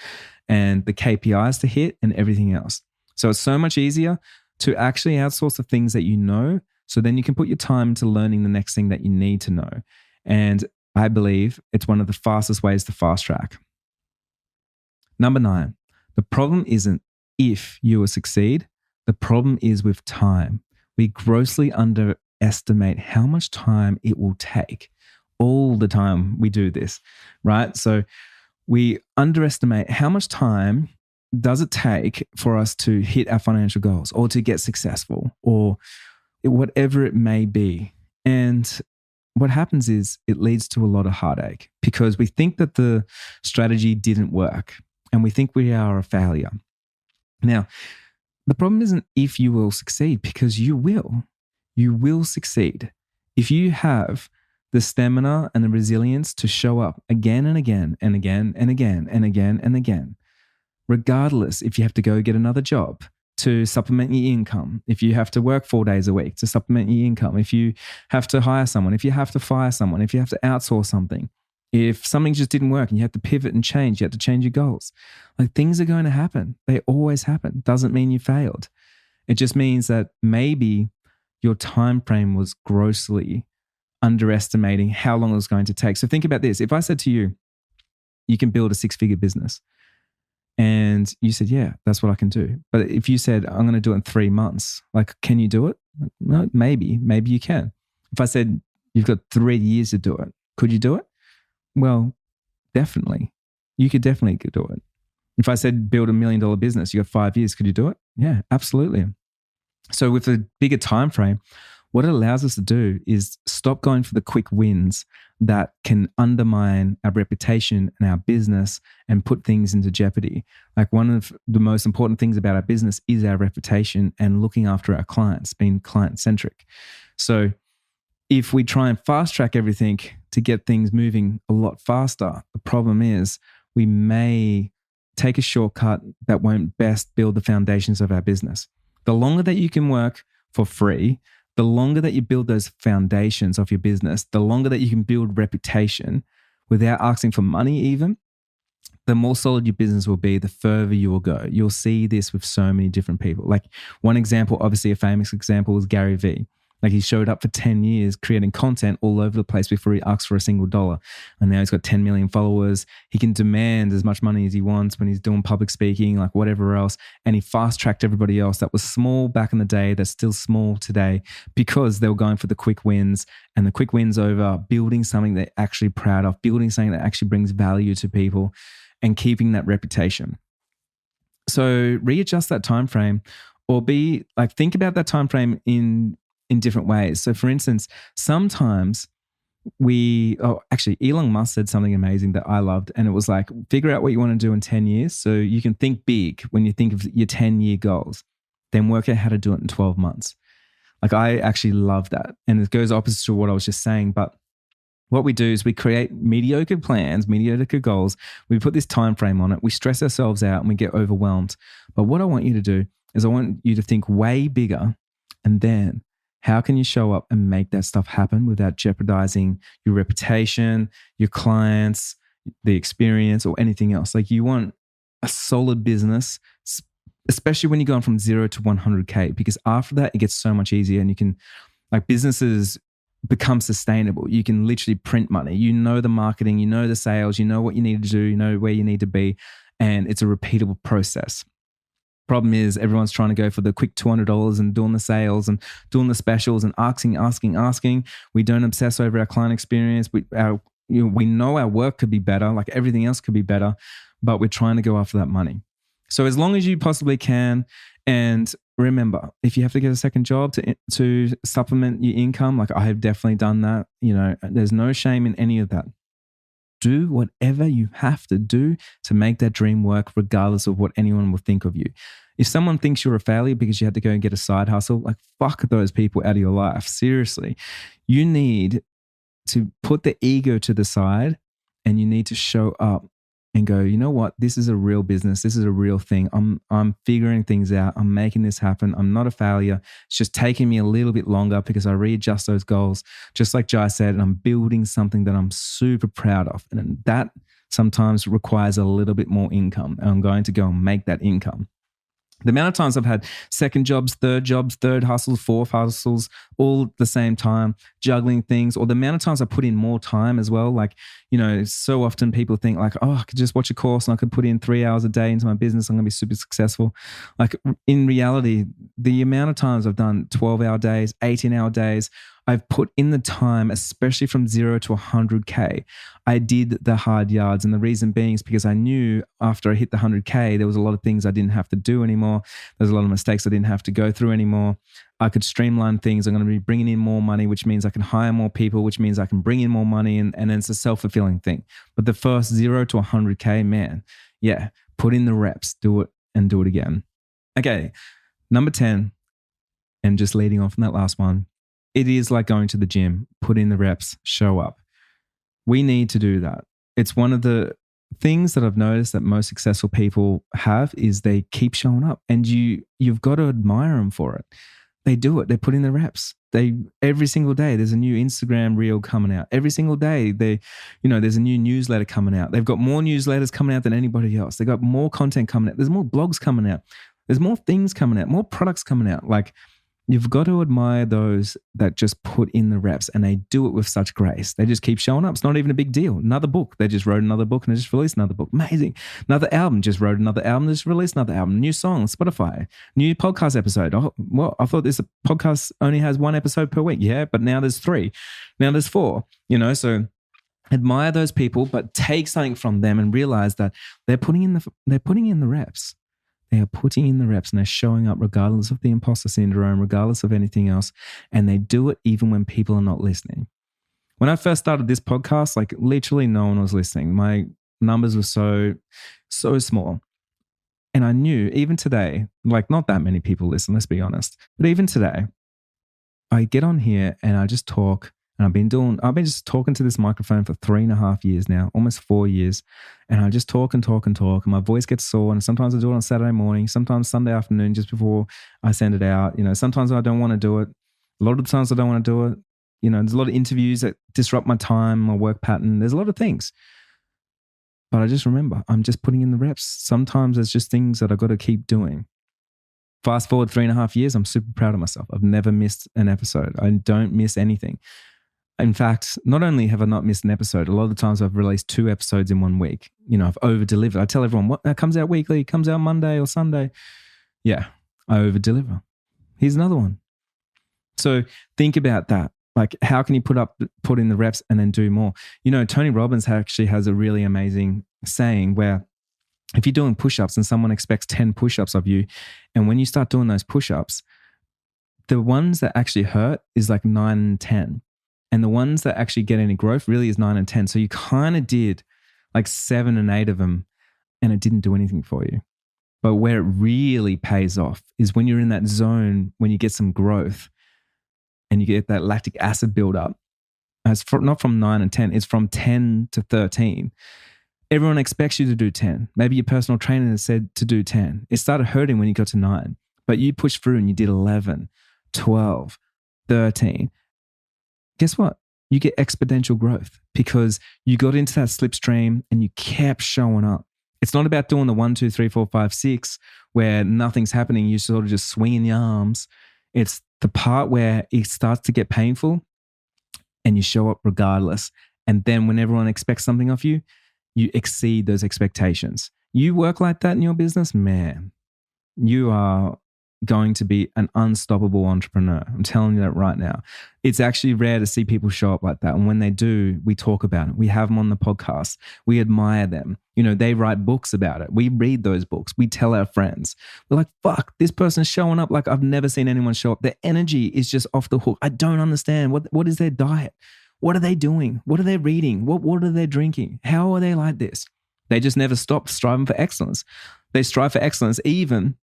and the KPIs to hit and everything else. So it's so much easier to actually outsource the things that you know. So then you can put your time into learning the next thing that you need to know. And I believe it's one of the fastest ways to fast track. Number 9, the problem isn't if you will succeed. The problem is with time. We grossly underestimate how much time it will take. All the time we do this, right? So we underestimate how much time does it take for us to hit our financial goals or to get successful or whatever it may be. And what happens is it leads to a lot of heartache because we think that the strategy didn't work and we think we are a failure. Now, the problem isn't if you will succeed, because you will. You will succeed. If you have the stamina and the resilience to show up again and again and again and again and again and again, regardless if you have to go get another job to supplement your income, if you have to work 4 days a week to supplement your income, if you have to hire someone, if you have to fire someone, if you have to outsource something, if something just didn't work and you have to pivot and change, you have to change your goals. Like, things are going to happen. They always happen. Doesn't mean you failed. It just means that maybe your time frame was grossly underestimating how long it was going to take. So think about this. If I said to you, you can build a 6-figure business, and you said, yeah, that's what I can do. But if you said, I'm going to do it in 3 months, like, can you do it? No, maybe you can. If I said, you've got 3 years to do it, could you do it? Well, definitely. You could definitely do it. If I said, build $1 million business, you got 5 years, could you do it? Yeah, absolutely. So with a bigger time frame, what it allows us to do is stop going for the quick wins that can undermine our reputation and our business and put things into jeopardy. Like, one of the most important things about our business is our reputation and looking after our clients, being client-centric. So if we try and fast track everything to get things moving a lot faster, the problem is we may take a shortcut that won't best build the foundations of our business. The longer that you can work for free, the longer that you build those foundations of your business, the longer that you can build reputation without asking for money even, the more solid your business will be, the further you will go. You'll see this with so many different people. Like, one example, obviously a famous example, is Gary Vee. Like, he showed up for 10 years creating content all over the place before he asked for a single dollar. And now he's got 10 million followers. He can demand as much money as he wants when he's doing public speaking, like whatever else. And he fast-tracked everybody else that was small back in the day, that's still small today, because they were going for the quick wins. And the quick wins over building something they're actually proud of, building something that actually brings value to people, and keeping that reputation. So readjust that time frame, or think about that time frame in different ways. So for instance, sometimes Elon Musk said something amazing that I loved, and it was like, figure out what you want to do in 10 years. So you can think big when you think of your 10-year goals, then work out how to do it in 12 months. Like, I actually love that. And it goes opposite to what I was just saying. But what we do is we create mediocre plans, mediocre goals. We put this time frame on it. We stress ourselves out and we get overwhelmed. But what I want you to do is I want you to think way bigger, and then how can you show up and make that stuff happen without jeopardizing your reputation, your clients, the experience, or anything else? Like, you want a solid business, especially when you're going from 0 to 100K, because after that, it gets so much easier, and you can, like, businesses become sustainable. You can literally print money. You know the marketing, you know the sales, you know what you need to do, you know where you need to be, and it's a repeatable process. Problem is, everyone's trying to go for the quick $200 and doing the sales and doing the specials and asking. We don't obsess over our client experience. We know our work could be better, like everything else could be better, but we're trying to go after that money. So as long as you possibly can, and remember, if you have to get a second job to supplement your income, like I have definitely done that, there's no shame in any of that. Do whatever you have to do to make that dream work, regardless of what anyone will think of you. If someone thinks you're a failure because you had to go and get a side hustle, like fuck those people out of your life. Seriously. You need to put the ego to the side and you need to show up and go, you know what? This is a real business. This is a real thing. I'm figuring things out. I'm making this happen. I'm not a failure. It's just taking me a little bit longer because I readjust those goals. Just like Jai said, and I'm building something that I'm super proud of. And that sometimes requires a little bit more income. And I'm going to go and make that income. The amount of times I've had second jobs, third hustles, fourth hustles, all at the same time, juggling things, or the amount of times I put in more time as well. Like, you know, so often people think like, oh, I could just watch a course and I could put in 3 hours a day into my business. I'm going to be super successful. Like in reality, the amount of times I've done 12-hour days, 18-hour days, I've put in the time, especially from 0 to 100K. I did the hard yards. And the reason being is because I knew after I hit the 100K, there was a lot of things I didn't have to do anymore. There's a lot of mistakes I didn't have to go through anymore. I could streamline things. I'm going to be bringing in more money, which means I can hire more people, which means I can bring in more money. And then it's a self-fulfilling thing. But the first 0 to 100K, man, yeah, put in the reps, do it and do it again. Okay, number 10, and just leading on from that last one, it is like going to the gym, put in the reps, show up. We need to do that. It's one of the things that I've noticed that most successful people have is they keep showing up, and you've got to admire them for it. They do it. They put in the reps. Every single day there's a new Instagram reel coming out. Every single day there's a new newsletter coming out. They've got more newsletters coming out than anybody else. They've got more content coming out. There's more blogs coming out. There's more things coming out, more products coming out. Like, you've got to admire those that just put in the reps, and they do it with such grace. They just keep showing up. It's not even a big deal. Another book. They just wrote another book and they just released another book. Amazing. Another album. Just wrote another album. Just released another album. New song on Spotify. New podcast episode. Oh, well, I thought this podcast only has 1 episode per week. Yeah, but now there's 3. Now there's 4. So admire those people, but take something from them and realize that they're putting in the reps. They are putting in the reps and they're showing up regardless of the imposter syndrome, regardless of anything else. And they do it even when people are not listening. When I first started this podcast, like literally no one was listening. My numbers were so small. And I knew even today, like not that many people listen, let's be honest. But even today, I get on here and I just talk. And I've been just talking to this microphone for 3.5 years now, almost 4 years. And I just talk and talk and talk. And my voice gets sore. And sometimes I do it on Saturday morning, sometimes Sunday afternoon, just before I send it out. Sometimes I don't want to do it. A lot of the times I don't want to do it. There's a lot of interviews that disrupt my time, my work pattern. There's a lot of things. But I just remember, I'm just putting in the reps. Sometimes there's just things that I've got to keep doing. Fast forward 3.5 years, I'm super proud of myself. I've never missed an episode. I don't miss anything. In fact, not only have I not missed an episode, a lot of the times I've released 2 episodes in 1 week. I've over-delivered. I tell everyone, what comes out weekly, comes out Monday or Sunday. Yeah, I over-deliver. Here's another one. So think about that. Like, how can you put in the reps and then do more? Tony Robbins actually has a really amazing saying where if you're doing push-ups and someone expects 10 push-ups of you, and when you start doing those push-ups, the ones that actually hurt is like 9 and 10. And the ones that actually get any growth really is 9 and 10. So you kind of did like 7 and 8 of them and it didn't do anything for you. But where it really pays off is when you're in that zone, when you get some growth and you get that lactic acid buildup. It's not from 9 and 10, it's from 10 to 13. Everyone expects you to do 10. Maybe your personal trainer has said to do 10. It started hurting when you got to 9, but you pushed through and you did 11, 12, 13. Guess what? You get exponential growth because you got into that slipstream and you kept showing up. It's not about doing the 1, 2, 3, 4, 5, 6 where nothing's happening. You sort of just swinging your arms. It's the part where it starts to get painful and you show up regardless. And then when everyone expects something of you, you exceed those expectations. You work like that in your business, man, you are going to be an unstoppable entrepreneur. I'm telling you that right now. It's actually rare to see people show up like that. And when they do, we talk about it. We have them on the podcast. We admire them. They write books about it. We read those books. We tell our friends. We're like, fuck, this person's showing up like I've never seen anyone show up. Their energy is just off the hook. I don't understand. What is their diet? What are they doing? What are they reading? What water are they drinking? How are they like this? They just never stop striving for excellence. They strive for excellence even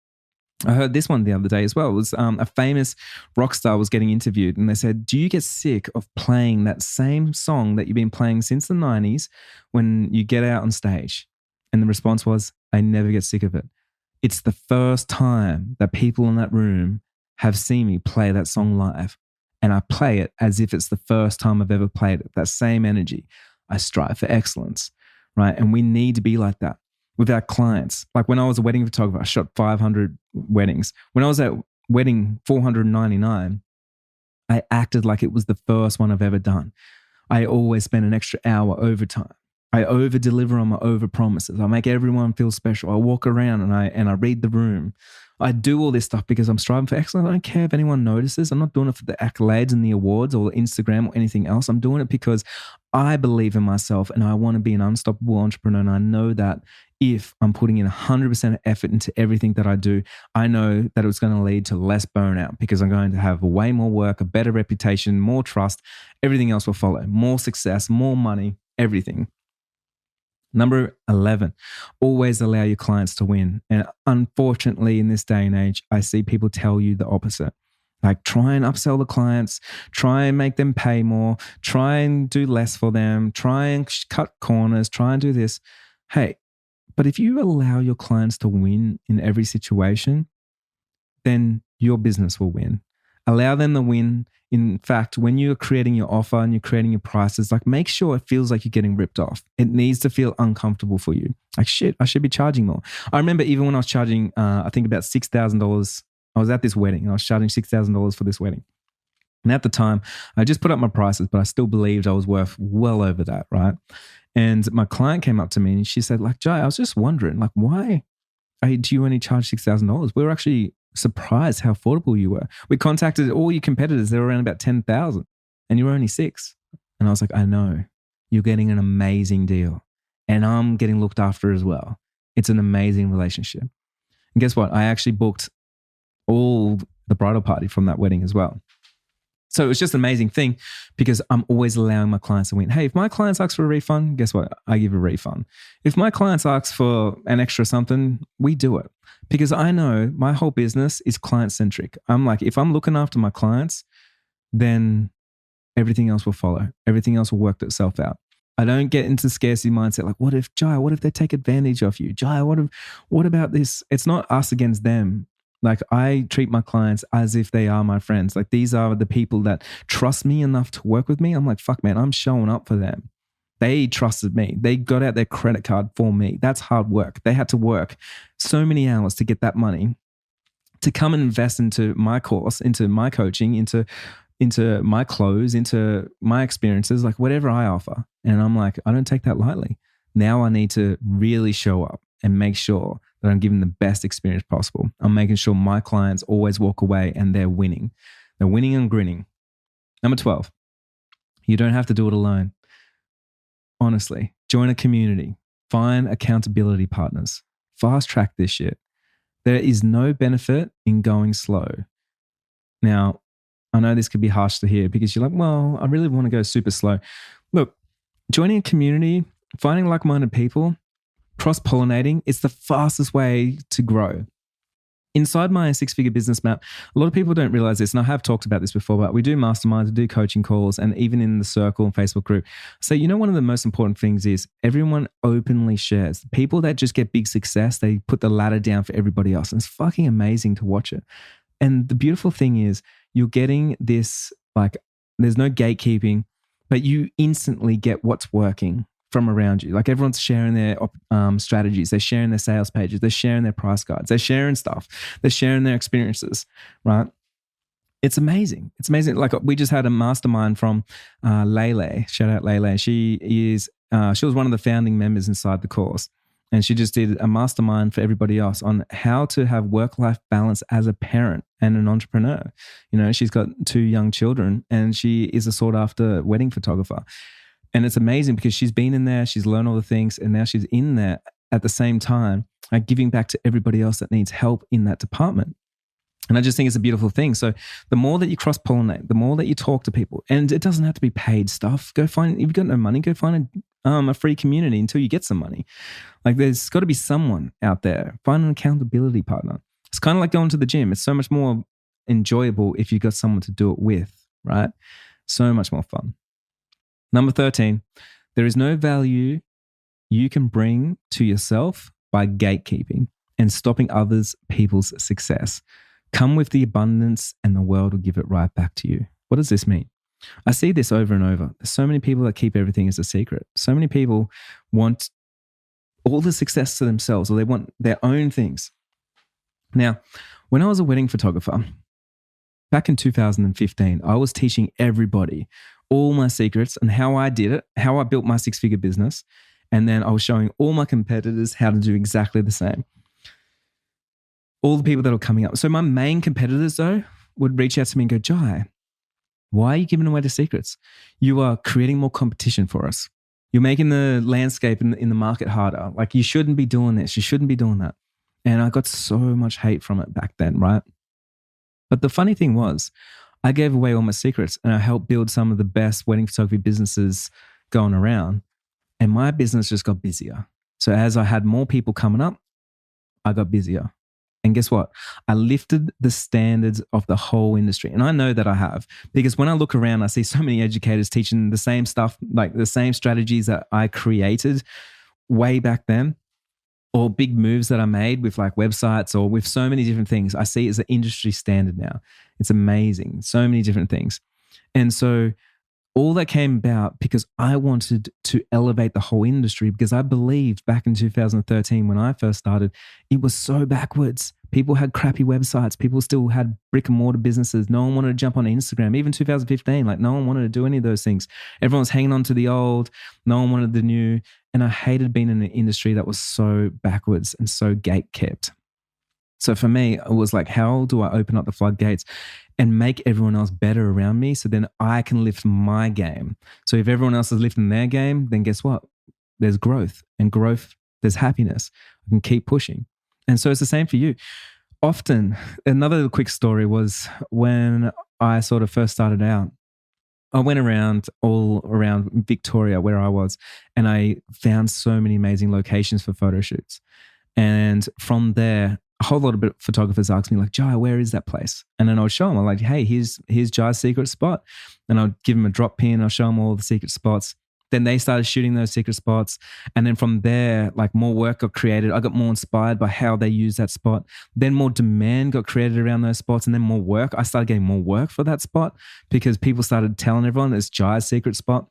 I heard this one the other day as well. It was a famous rock star was getting interviewed, and they said, do you get sick of playing that same song that you've been playing since the 90s when you get out on stage? And the response was, I never get sick of it. It's the first time that people in that room have seen me play that song live. And I play it as if it's the first time I've ever played it. That same energy. I strive for excellence, right? And we need to be like that with our clients. Like when I was a wedding photographer, I shot 500 weddings. When I was at wedding 499, I acted like it was the first one I've ever done. I always spend an extra hour overtime. I over deliver on my over promises. I make everyone feel special. I walk around and I read the room. I do all this stuff because I'm striving for excellence. I don't care if anyone notices. I'm not doing it for the accolades and the awards or Instagram or anything else. I'm doing it because I believe in myself and I want to be an unstoppable entrepreneur. And I know that if I'm putting in 100% effort into everything that I do, I know that it's going to lead to less burnout because I'm going to have way more work, a better reputation, more trust. Everything else will follow. More success, more money, everything. Number 11, always allow your clients to win. And unfortunately, in this day and age, I see people tell you the opposite. Like try and upsell the clients, try and make them pay more, try and do less for them, try and cut corners, try and do this. Hey, but if you allow your clients to win in every situation, then your business will win. Allow them to win. In fact, when you're creating your offer and you're creating your prices, like make sure it feels like you're getting ripped off. It needs to feel uncomfortable for you. Like shit, I should be charging more. I remember even when I was charging, I think about $6,000. I was at this wedding and I was charging $6,000 for this wedding. And at the time, I just put up my prices, but I still believed I was worth well over that, right? And my client came up to me and she said, like, Jai, I was just wondering, like, why do you only charge $6,000? We were actually surprised how affordable you were. We contacted all your competitors. They were around about 10,000 and you were only 6. And I was like, I know, you're getting an amazing deal and I'm getting looked after as well. It's an amazing relationship. And guess what? I actually booked all the bridal party from that wedding as well. So it was just an amazing thing because I'm always allowing my clients to win. Hey, if my clients ask for a refund, guess what? I give a refund. If my clients ask for an extra something, we do it because I know my whole business is client-centric. I'm like, if I'm looking after my clients, then everything else will follow. Everything else will work itself out. I don't get into scarcity mindset. Like, what if they take advantage of you? Jai, what about this? It's not us against them. Like I treat my clients as if they are my friends. Like these are the people that trust me enough to work with me. I'm like, fuck man, I'm showing up for them. They trusted me. They got out their credit card for me. That's hard work. They had to work so many hours to get that money to come and invest into my course, into my coaching, into my clothes, into my experiences, like whatever I offer. And I'm like, I don't take that lightly. Now I need to really show up and make sure that I'm giving the best experience possible. I'm making sure my clients always walk away and they're winning. They're winning and grinning. Number 12, you don't have to do it alone. Honestly, join a community. Find accountability partners. Fast track this shit. There is no benefit in going slow. Now, I know this could be harsh to hear because you're like, well, I really want to go super slow. Look, joining a community, finding like-minded people, cross-pollinating, it's the fastest way to grow. Inside my 6-figure business map, a lot of people don't realize this, and I have talked about this before, but we do masterminds, we do coaching calls, and even in the circle and Facebook group. So, one of the most important things is everyone openly shares. The people that just get big success, they put the ladder down for everybody else, and it's fucking amazing to watch it. And the beautiful thing is you're getting this, like, there's no gatekeeping, but you instantly get what's working from around you. Like everyone's sharing their strategies. They're sharing their sales pages. They're sharing their price guides. They're sharing stuff. They're sharing their experiences, right? It's amazing. It's amazing. Like we just had a mastermind from Lele. Shout out Lele. She was one of the founding members inside the course. And she just did a mastermind for everybody else on how to have work-life balance as a parent and an entrepreneur. She's got 2 young children and she is a sought-after wedding photographer. And it's amazing because she's been in there, she's learned all the things, and now she's in there at the same time, giving back to everybody else that needs help in that department. And I just think it's a beautiful thing. So the more that you cross-pollinate, the more that you talk to people, and it doesn't have to be paid stuff. If you've got no money, go find a free community until you get some money. Like there's got to be someone out there. Find an accountability partner. It's kind of like going to the gym. It's so much more enjoyable if you got someone to do it with, right? So much more fun. Number 13, there is no value you can bring to yourself by gatekeeping and stopping others people's success. Come with the abundance and the world will give it right back to you. What does this mean? I see this over and over. There's so many people that keep everything as a secret. So many people want all the success to themselves, or they want their own things. Now, when I was a wedding photographer, back in 2015, I was teaching everybody all my secrets and how I did it, how I built my six-figure business. And then I was showing all my competitors how to do exactly the same. All the people that were coming up. So my main competitors, though, would reach out to me and go, Jai, why are you giving away the secrets? You are creating more competition for us. You're making the landscape in the market harder. Like, you shouldn't be doing this. You shouldn't be doing that. And I got so much hate from it back then, right? But the funny thing was, I gave away all my secrets and I helped build some of the best wedding photography businesses going around. And my business just got busier. So as I had more people coming up, I got busier. And guess what? I lifted the standards of the whole industry. And I know that I have, because when I look around, I see so many educators teaching the same stuff, like the same strategies that I created way back then, or big moves that I made with like websites or with so many different things. I see it as an industry standard now. It's amazing. So many different things. And so all that came about because I wanted to elevate the whole industry, because I believed back in 2013 when I first started, it was so backwards. People had crappy websites. People still had brick and mortar businesses. No one wanted to jump on Instagram. Even 2015, like no one wanted to do any of those things. Everyone was hanging on to the old. No one wanted the new. And I hated being in an industry that was so backwards and so gate kept. So for me, it was like, how do I open up the floodgates and make everyone else better around me so then I can lift my game? So if everyone else is lifting their game, then guess what? There's growth, and growth, there's happiness. I can keep pushing. And so it's the same for you. Often, another quick story was when I sort of first started out, I went all around Victoria where I was, and I found so many amazing locations for photo shoots. And from there, a whole lot of photographers asked me like, Jai, where is that place? And then I would show them. I'm like, hey, here's Jai's secret spot. And I'd give them a drop pin. I'll show them all the secret spots. Then they started shooting those secret spots. And then from there, like more work got created. I got more inspired by how they use that spot. Then more demand got created around those spots, and then more work. I started getting more work for that spot because people started telling everyone it's Jai's secret spot.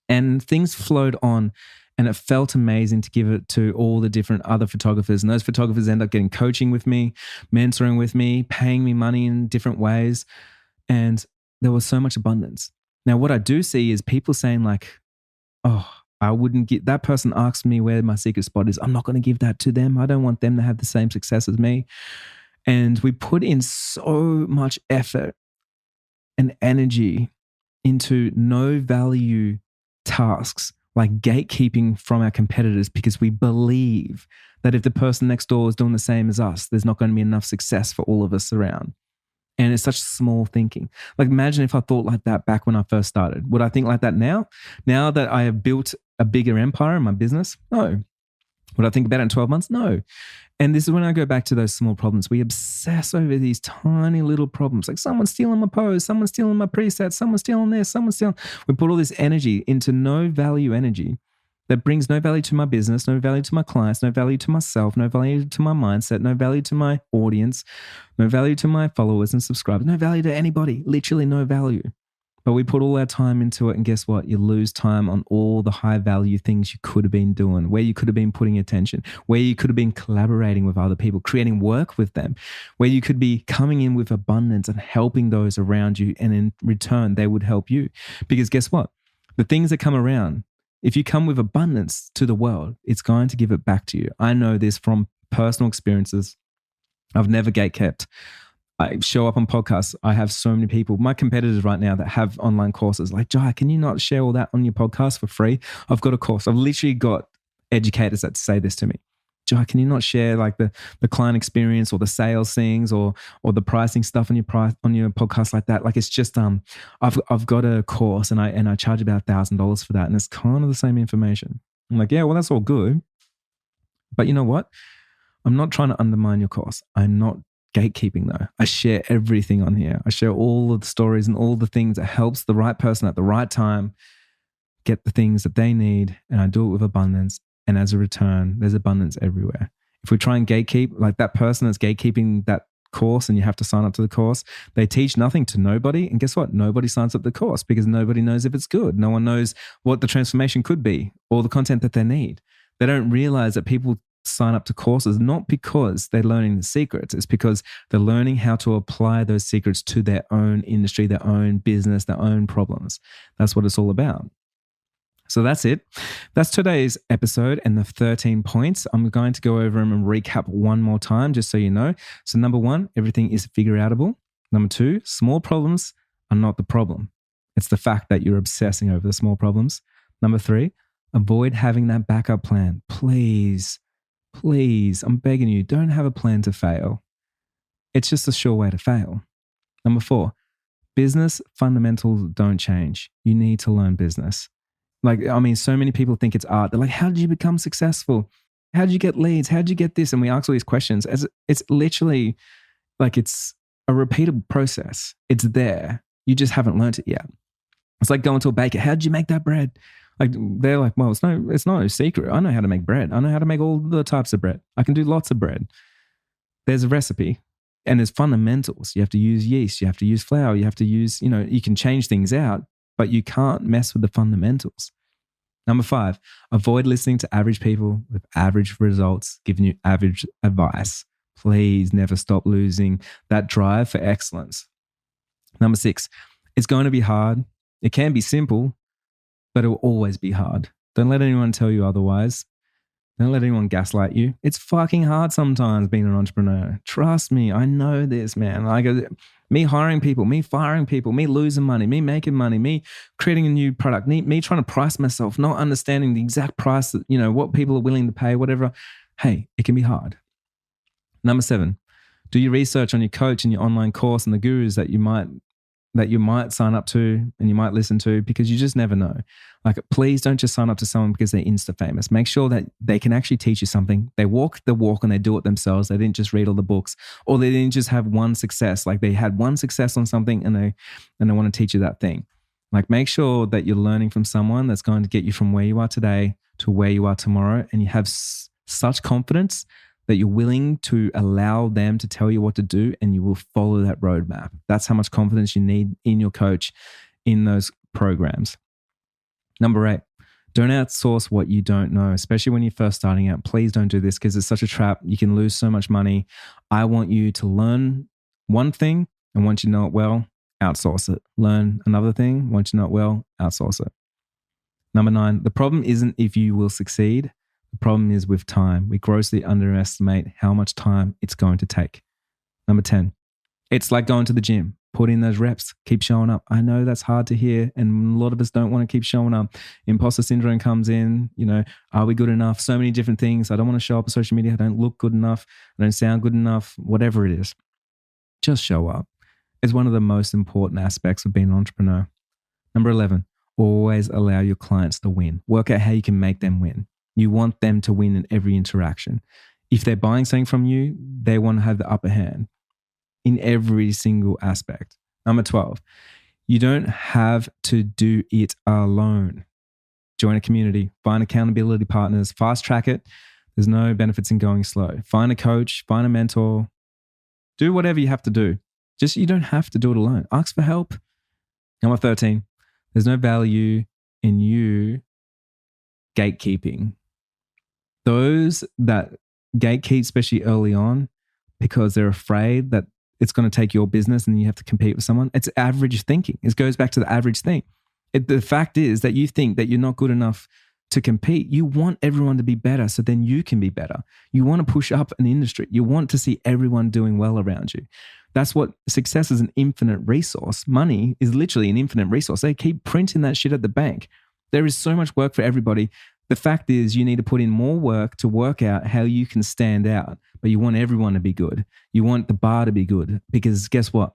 And things flowed on. And it felt amazing to give it to all the different other photographers. And those photographers end up getting coaching with me, mentoring with me, paying me money in different ways. And there was so much abundance. Now, what I do see is people saying like, oh, I wouldn't get, that person asked me where my secret spot is. I'm not going to give that to them. I don't want them to have the same success as me. And we put in so much effort and energy into no value tasks, like gatekeeping from our competitors, because we believe that if the person next door is doing the same as us, there's not going to be enough success for all of us around. And it's such small thinking. Like, imagine if I thought like that back when I first started. Would I think like that now? Now that I have built a bigger empire in my business? No. Would I think about it in 12 months? No. And this is when I go back to those small problems. We obsess over these tiny little problems. Like someone's stealing my pose, someone's stealing my presets, someone's stealing this, someone's stealing. We put all this energy into no value energy that brings no value to my business, no value to my clients, no value to myself, no value to my mindset, no value to my audience, no value to my followers and subscribers, no value to anybody, literally no value. But we put all our time into it, and guess what? You lose time on all the high value things you could have been doing, where you could have been putting attention, where you could have been collaborating with other people, creating work with them, where you could be coming in with abundance and helping those around you. And in return, they would help you. Because guess what? The things that come around, if you come with abundance to the world, it's going to give it back to you. I know this from personal experiences. I've never gatekept. I show up on podcasts. I have so many people, my competitors right now, that have online courses like, Jai, can you not share all that on your podcast for free? I've got a course. I've literally got educators that say this to me. Jai, can you not share like the client experience or the sales things or the pricing stuff on your podcast like that? Like, it's just I've got a course and I charge about $1,000 for that, and it's kind of the same information. I'm like, yeah, well, that's all good, but you know what? I'm not trying to undermine your course. I'm not gatekeeping though. I share everything on here. I share all of the stories and all the things that helps the right person at the right time get the things that they need. And I do it with abundance. And as a return, there's abundance everywhere. If we try and gatekeep, like that person that's gatekeeping that course and you have to sign up to the course, they teach nothing to nobody. And guess what? Nobody signs up to the course because nobody knows if it's good. No one knows what the transformation could be or the content that they need. They don't realize that people sign up to courses not because they're learning the secrets. It's because they're learning how to apply those secrets to their own industry, their own business, their own problems. That's what it's all about. So that's it. That's today's episode and the 13 points. I'm going to go over them and recap one more time just so you know. So number 1, everything is figure outable. Number 2, small problems are not the problem. It's the fact that you're obsessing over the small problems. Number 3, avoid having that backup plan. Please, I'm begging you, don't have a plan to fail. It's just a sure way to fail. Number 4, business fundamentals don't change. You need to learn business. So many people think it's art. They're like, how did you become successful? How did you get leads? How did you get this? And we ask all these questions as it's literally like it's a repeatable process. It's there. You just haven't learned it yet. It's like going to a baker. How did you make that bread? Like they're like, well, it's not a secret. I know how to make bread. I know how to make all the types of bread. I can do lots of bread. There's a recipe and there's fundamentals. You have to use yeast. You have to use flour. You have to use, you can change things out, but you can't mess with the fundamentals. Number 5, avoid listening to average people with average results giving you average advice. Please never stop losing that drive for excellence. Number 6, it's going to be hard. It can be simple, but it will always be hard. Don't let anyone tell you otherwise. Don't let anyone gaslight you. It's fucking hard sometimes being an entrepreneur. Trust me, I know this, man. Like me hiring people, me firing people, me losing money, me making money, me creating a new product, me trying to price myself, not understanding the exact price that, what people are willing to pay, whatever. Hey, it can be hard. Number 7, do your research on your coach and your online course and the gurus that you might sign up to and you might listen to, because you just never know. Like, please don't just sign up to someone because they're Insta famous. Make sure that they can actually teach you something. They walk the walk and they do it themselves. They didn't just read all the books, or they didn't just have one success. Like they had one success on something and they want to teach you that thing. Like, make sure that you're learning from someone that's going to get you from where you are today to where you are tomorrow. And you have such confidence that you're willing to allow them to tell you what to do and you will follow that roadmap. That's how much confidence you need in your coach in those programs. Number 8, don't outsource what you don't know, especially when you're first starting out. Please don't do this because it's such a trap. You can lose so much money. I want you to learn one thing, and once you know it well, outsource it. Learn another thing. Once you know it well, outsource it. Number 9, the problem isn't if you will succeed. The problem is with time. We grossly underestimate how much time it's going to take. Number 10, it's like going to the gym. Put in those reps. Keep showing up. I know that's hard to hear, and a lot of us don't want to keep showing up. Imposter syndrome comes in. Are we good enough? So many different things. I don't want to show up on social media. I don't look good enough. I don't sound good enough. Whatever it is, just show up. It's one of the most important aspects of being an entrepreneur. Number 11, always allow your clients to win. Work out how you can make them win. You want them to win in every interaction. If they're buying something from you, they want to have the upper hand in every single aspect. Number 12, you don't have to do it alone. Join a community, find accountability partners, fast track it. There's no benefits in going slow. Find a coach, find a mentor, do whatever you have to do. Just, you don't have to do it alone. Ask for help. Number 13, there's no value in you gatekeeping. Those that gatekeep, especially early on, because they're afraid that it's going to take your business and you have to compete with someone. It's average thinking. It goes back to the average thing. The fact is that you think that you're not good enough to compete. You want everyone to be better so then you can be better. You want to push up an industry. You want to see everyone doing well around you. That's what success is, an infinite resource. Money is literally an infinite resource. They keep printing that shit at the bank. There is so much work for everybody. The fact is you need to put in more work to work out how you can stand out, but you want everyone to be good. You want the bar to be good because guess what?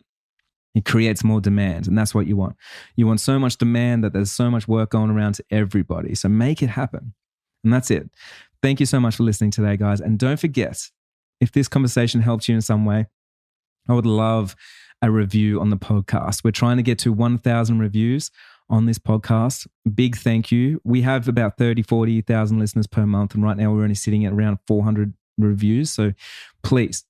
It creates more demand, and that's what you want. You want so much demand that there's so much work going around to everybody. So make it happen. And that's it. Thank you so much for listening today, guys. And don't forget, if this conversation helped you in some way, I would love a review on the podcast. We're trying to get to 1,000 reviews on this podcast. Big thank you. We have about 30, 40,000 listeners per month. And right now we're only sitting at around 400 reviews. So please,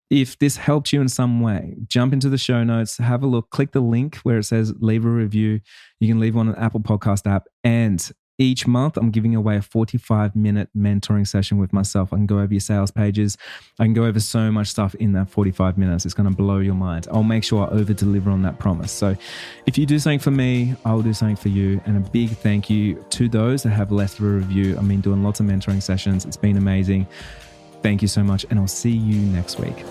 if this helped you in some way, jump into the show notes, have a look, click the link where it says leave a review. You can leave one on an Apple Podcast app. And each month, I'm giving away a 45-minute mentoring session with myself. I can go over your sales pages. I can go over so much stuff in that 45 minutes. It's going to blow your mind. I'll make sure I over-deliver on that promise. So if you do something for me, I'll do something for you. And a big thank you to those that have left a review. I've been doing lots of mentoring sessions. It's been amazing. Thank you so much. And I'll see you next week.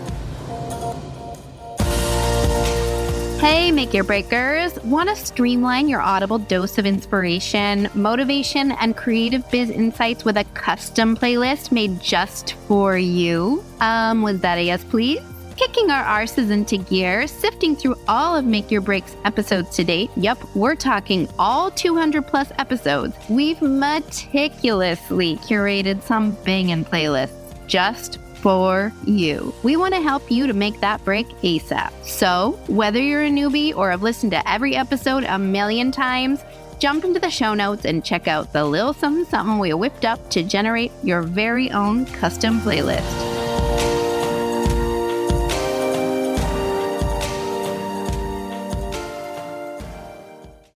Hey, Make Your Breakers. Want to streamline your audible dose of inspiration, motivation, and creative biz insights with a custom playlist made just for you? Was that a yes, please? Kicking our arses into gear, sifting through all of Make Your Breaks episodes to date. Yep, we're talking all 200 plus episodes. We've meticulously curated some banging playlists just for you. We want to help you to make that break ASAP. So whether you're a newbie or have listened to every episode a million times, jump into the show notes and check out the little something we whipped up to generate your very own custom playlist.